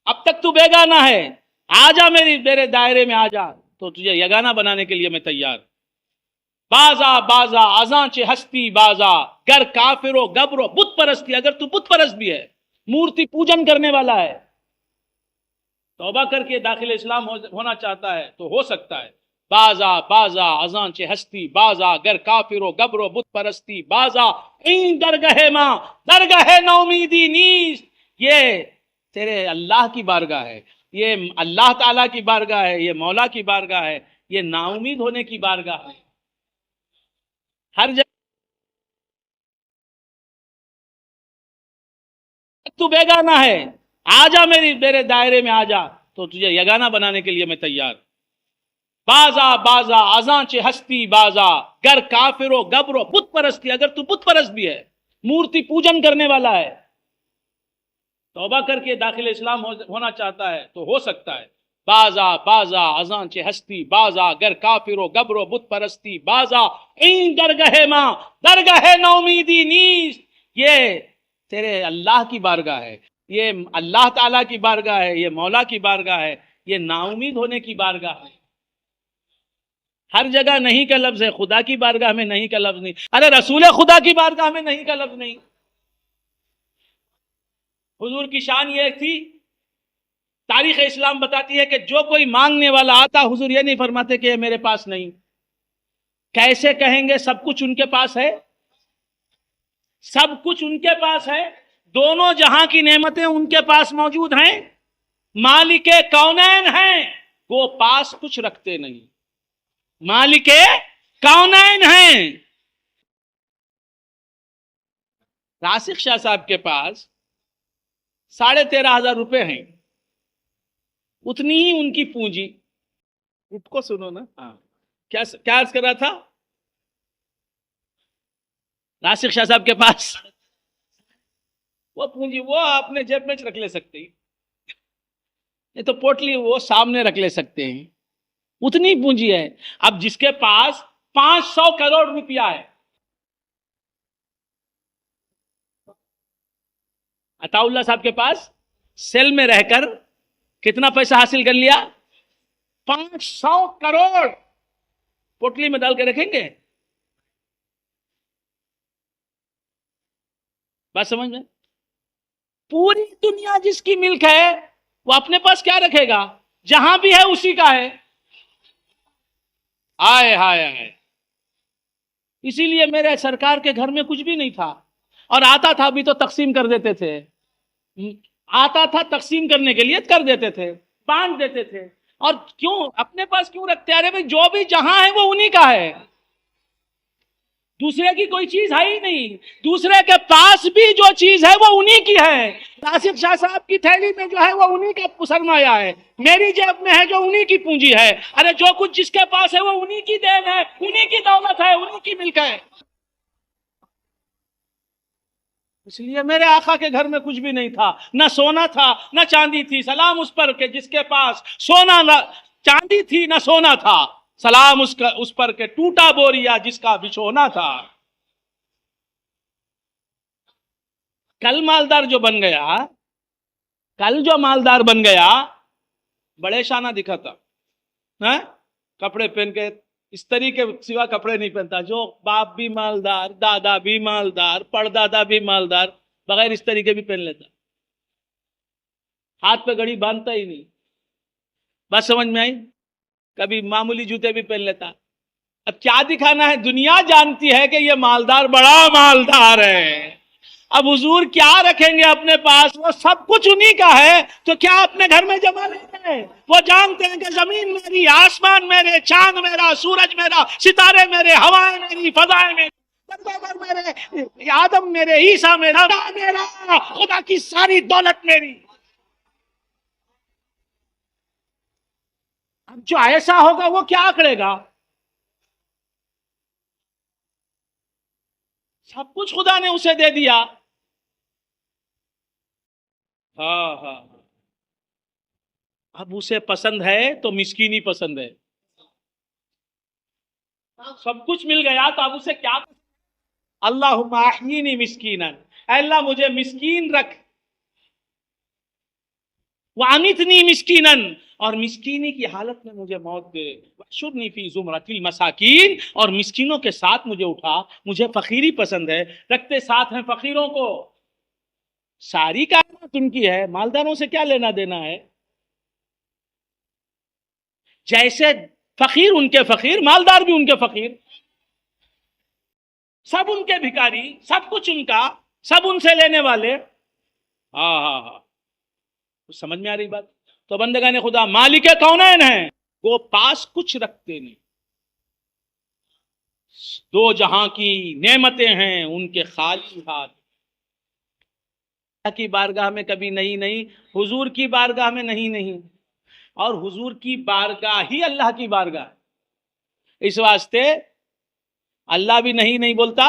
اب تک تو بیگانہ ہے، آ جا میرے دائرے میں آ جا، تو تجھے یگانہ بنانے کے لیے میں تیار. بازا ازانچ ہستی بازا، گر کافرو گبرو بت پرستی، اگر تو بت پرست بھی ہے، مورتی پوجن کرنے والا ہے، توبہ کر کے داخل اسلام ہونا چاہتا ہے تو ہو سکتا ہے. بازا ازانچ ہستی بازا، گر کافرو گبرو بت پرستی بازا، این درگاہ نومیدی نیست، یہ تیرے اللہ کی بارگاہ ہے، یہ اللہ تعالیٰ کی بارگاہ ہے، یہ مولا کی بارگاہ ہے، یہ نا امید ہونے کی بارگاہ ہے. ہر جگہ تو بیگانہ ہے، آ جا میرے دائرے میں آ جا، تو تجھے یگانہ بنانے کے لیے میں تیار. بازا ازانچ ہستی بازا، گر کافرو گبرو بت پرستی، اگر تو بت پرست بھی ہے، مورتی پوجن کرنے والا ہے، توبہ کر کے داخل اسلام ہونا چاہتا ہے تو ہو سکتا ہے. بازا ازانچ ہستی بازا، گر کافرو گبرو بت پرستی بازا، این درگاہ نومیدی نیست، یہ تیرے اللہ کی بارگاہ ہے، یہ اللہ تعالیٰ کی بارگاہ ہے، یہ مولا کی بارگاہ ہے، یہ نا امید ہونے کی بارگاہ ہے. ہر جگہ نہیں کا لفظ ہے، خدا کی بارگاہ میں نہیں کا لفظ نہیں. ارے رسول خدا کی بارگاہ میں نہیں کا لفظ نہیں. حضور کی شان یہ تھی، تاریخ اسلام بتاتی ہے کہ جو کوئی مانگنے والا آتا، حضور یہ نہیں فرماتے کہ یہ میرے پاس نہیں. کیسے کہیں گے؟ سب کچھ ان کے پاس ہے، سب کچھ ان کے پاس ہے، دونوں جہاں کی نعمتیں ان کے پاس موجود ہیں، مالک کونین ہیں، وہ پاس کچھ رکھتے نہیں. مالک کونین ہیں. راسخ شاہ صاحب کے پاس 13,500 روپے ہیں، اتنی ہی ان کی پونجی. اٹھ کو سنو نا. ہاں، کیا عرض کر رہا تھا؟ راسخ شاہ صاحب کے پاس وہ پونجی وہ اپنے جیب میں رکھ لے سکتے ہیں، یہ تو پوٹلی وہ سامنے رکھ لے سکتے ہیں، اتنی پونجی ہے. اب جس کے پاس 500 کروڑ روپیہ ہے، عطا اللہ صاحب کے پاس سیل میں رہ کر کتنا پیسہ حاصل کر لیا؟ 500 کروڑ پوٹلی میں ڈال کے رکھیں گے. بات سمجھ میں؟ پوری دنیا جس کی ملک ہے وہ اپنے پاس کیا رکھے گا؟ جہاں بھی ہے اسی کا ہے. آئے ہائے ہائے. اسی لیے میرے سرکار کے گھر میں کچھ بھی نہیں تھا، اور آتا تھا بھی تو تقسیم کر دیتے تھے. آتا تھا تقسیم کرنے کے لیے کر دیتے تھے، بانٹ دیتے تھے. اور کیوں اپنے پاس کیوں رکھتے؟ ارے بھائی جو بھی جہاں ہے وہ انہی کا ہے، دوسرے کی کوئی چیز ہے ہی نہیں. دوسرے کے پاس بھی جو چیز ہے وہ انہی کی ہے. راسخ شاہ صاحب کی تھیلی میں جو ہے وہ انہی کا سرمایہ ہے، میری جیب میں ہے جو انہی کی پونجی ہے. ارے جو کچھ جس کے پاس ہے وہ انہی کی دین ہے، انہی کی دولت ہے، انہی کی ملک ہے. اس لیے میرے آقا کے گھر میں کچھ بھی نہیں تھا، نہ سونا تھا نہ چاندی تھی. سلام اس پر کہ جس کے پاس سونا نہ چاندی تھی نہ سونا تھا. سلام اس پر کہ ٹوٹا بوریا جس کا بچھونا تھا. کل مالدار جو بن گیا، کل جو مالدار بن گیا، بڑے شانہ دکھا تھا. کپڑے پہن کے استری کے سوا کپڑے نہیں پہنتا. جو باپ بھی مالدار، دادا بھی مالدار، پردادا بھی مالدار، بغیر استری کے بھی پہن لیتا، ہاتھ پہ گھڑی باندھتا ہی نہیں. بات سمجھ میں آئی؟ کبھی معمولی جوتے بھی پہن لیتا. اب کیا دکھانا ہے؟ دنیا جانتی ہے کہ یہ مالدار بڑا مالدار ہے. اب حضور کیا رکھیں گے اپنے پاس؟ وہ سب کچھ انہی کا ہے، تو کیا اپنے گھر میں جمع نہیں ہے؟ وہ جانتے ہیں کہ زمین میری، آسمان میرے، چاند میرا، سورج میرا، ستارے میرے، ہوائیں میری، فضائیں میرے، آدم میرے، عیسیٰ میرا، خدا کی ساری دولت میری. اب جو ایسا ہوگا وہ کیا کرے گا؟ سب کچھ خدا نے اسے دے دیا. ہاں. اب اسے پسند ہے تو مسکینی پسند ہے. سب کچھ مل گیا تو اب اسے کیا؟ اللہم احیینی مسکینا، اے اللہ مجھے مسکین رکھ، وَأَمِتْنِي مِسْكِينًا، اور مسکینی کی حالت میں مجھے موت دے. وَاحْشُرْنِي فِي زُمْرَةِ الْمَسَاكِينَ، اور مسکینوں کے ساتھ مجھے اٹھا. مجھے فقیری پسند ہے، رکھتے ساتھ ہیں فقیروں کو. ساری کائنات ان کی ہے، مالداروں سے کیا لینا دینا ہے؟ جیسے فقیر ان کے فقیر، مالدار بھی ان کے فقیر، سب ان کے بھکاری، سب کچھ ان کا، سب ان سے لینے والے. ہاں. سمجھ میں آ رہی بات؟ تو بندگان خدا مالک کونین ہیں، وہ پاس کچھ رکھتے نہیں. دو جہاں کی نعمتیں ہیں ان کے خالی ہاتھ. اللہ کی بارگاہ میں کبھی نہیں، حضور کی بارگاہ میں نہیں، اور حضور کی بارگاہ ہی اللہ کی بارگاہ. اس واسطے اللہ بھی نہیں بولتا.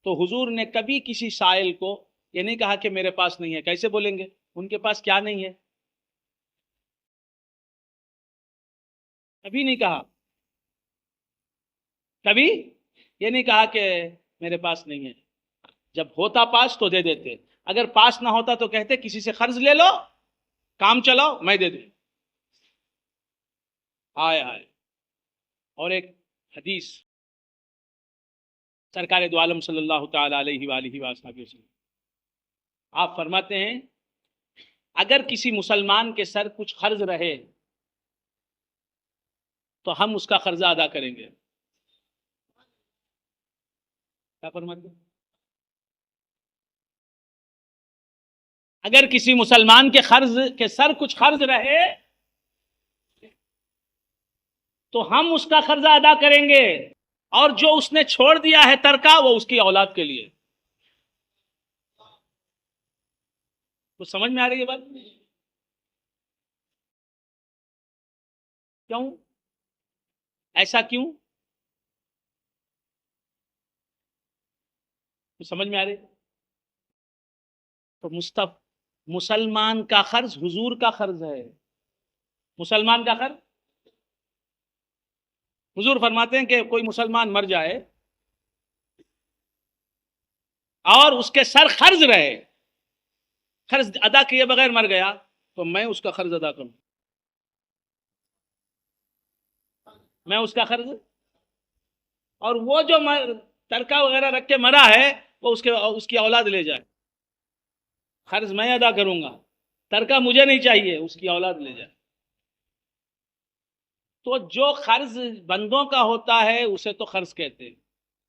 تو حضور نے کبھی کسی سائل کو یہ نہیں کہا کہ میرے پاس نہیں ہے. کیسے بولیں گے؟ ان کے پاس کیا نہیں ہے؟ کبھی نہیں کہا. کبھی یہ نہیں کہا کہ میرے پاس نہیں ہے. جب ہوتا پاس تو دے دیتے، اگر پاس نہ ہوتا تو کہتے کسی سے قرض لے لو، کام چلاؤ، میں دے دوں. آئے آئے اور ایک حدیث سرکار دو عالم صلی اللہ تعالی علیہ وآلہ وسلم آپ فرماتے ہیں اگر کسی مسلمان کے سر کچھ قرض رہے تو ہم اس کا قرضہ ادا کریں گے. کیا فرماتے ہیں؟ اگر کسی مسلمان کے سر کچھ قرض رہے تو ہم اس کا قرضہ ادا کریں گے، اور جو اس نے چھوڑ دیا ہے ترکہ وہ اس کی اولاد کے لیے. تو سمجھ میں آ رہی ہے بات؟ کیوں ایسا کیوں؟ تو سمجھ میں آ رہی؟ تو مسلمان کا قرض حضور کا قرض ہے. مسلمان کا قرض حضور فرماتے ہیں کہ کوئی مسلمان مر جائے اور اس کے سر قرض رہے، قرض ادا کیے بغیر مر گیا تو میں اس کا قرض ادا کروں. میں اس کا قرض، اور وہ جو ترکہ وغیرہ رکھ کے مرا ہے وہ اس کی اولاد لے جائے. قرض میں ادا کروں گا، ترکہ مجھے نہیں چاہیے، اس کی اولاد لے جائے. تو جو قرض بندوں کا ہوتا ہے اسے تو قرض کہتے ہیں.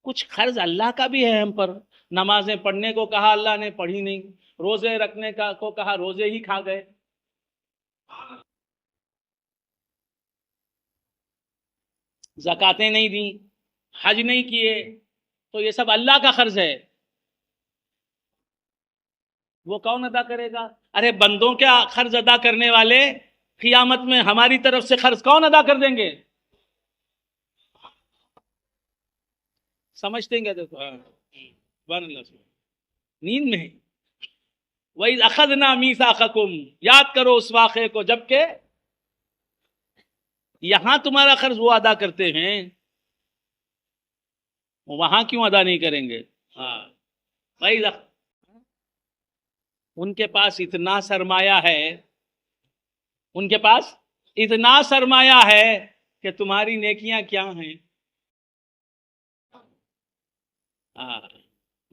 کچھ قرض اللہ کا بھی ہے ہم پر. نمازیں پڑھنے کو کہا اللہ نے، پڑھی نہیں. روزے رکھنے کو کہا، روزے ہی کھا گئے. زکاتیں نہیں دیں، حج نہیں کیے، تو یہ سب اللہ کا قرض ہے. وہ کون ادا کرے گا؟ ارے بندوں کے قرض ادا کرنے والے قیامت میں ہماری طرف سے قرض کون ادا کر دیں گے؟ سمجھتے ہیں کیا؟ دیکھو سبحان اللہ، نیند میں وَإِذْ أَخَذْنَا مِيثَاقَكُمْ، یاد کرو اس واقعے کو جبکہ یہاں تمہارا قرض وہ ادا کرتے ہیں، وہاں کیوں ادا نہیں کریں گے؟ ان کے پاس اتنا سرمایہ ہے، ان کے پاس اتنا سرمایہ ہے کہ تمہاری نیکیاں کیا ہیں.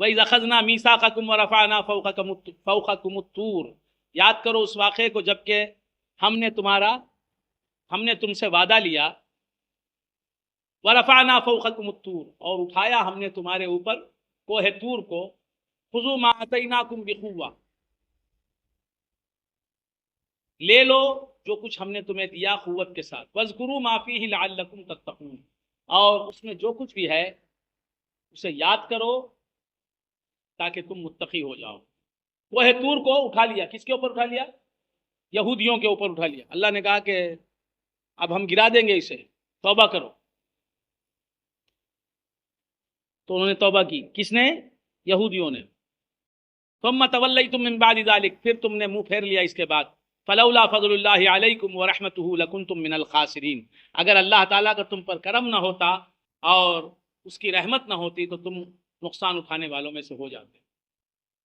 وَإِذْ أَخَذْنَا مِيثَاقَكُمْ وَرَفَعْنَا فَوْقَكُمُ الطُّورَ، یاد کرو اس واقعے کو جبکہ ہم نے تم سے وعدہ لیا. وَرَفَعْنَا فَوْقَكُمُ الطُّورَ، اور اٹھایا ہم نے تمہارے اوپر کوہ طور کو. خُذُوا مَا آتَيْنَاكُمْ بِقُوَّةٍ، لے لو جو کچھ ہم نے تمہیں دیا قوت کے ساتھ. وَاذْكُرُوا مَا فِيهِ لَعَلَّكُمْ تَتَّقُونَ، اور اس میں جو کچھ بھی ہے اسے یاد کرو تاکہ تم متقی ہو جاؤ. وہ طور کو اٹھا لیا. کس کے اوپر اٹھا لیا؟ یہودیوں کے اوپر اٹھا لیا. اللہ نے کہا کہ اب ہم گرا دیں گے اسے، توبہ کرو. تو انہوں نے توبہ کی. کس نے؟ یہودیوں نے. ثم تولیتم من بعد ذلک، پھر تم نے منہ پھیر لیا اس کے بعد. فلولا فضل اللہ علیکم ورحمتہ لکنتم من الخاسرین، اگر اللہ تعالیٰ کا تم پر کرم نہ ہوتا اور اس کی رحمت نہ ہوتی تو تم نقصان اٹھانے والوں میں سے ہو جاتے.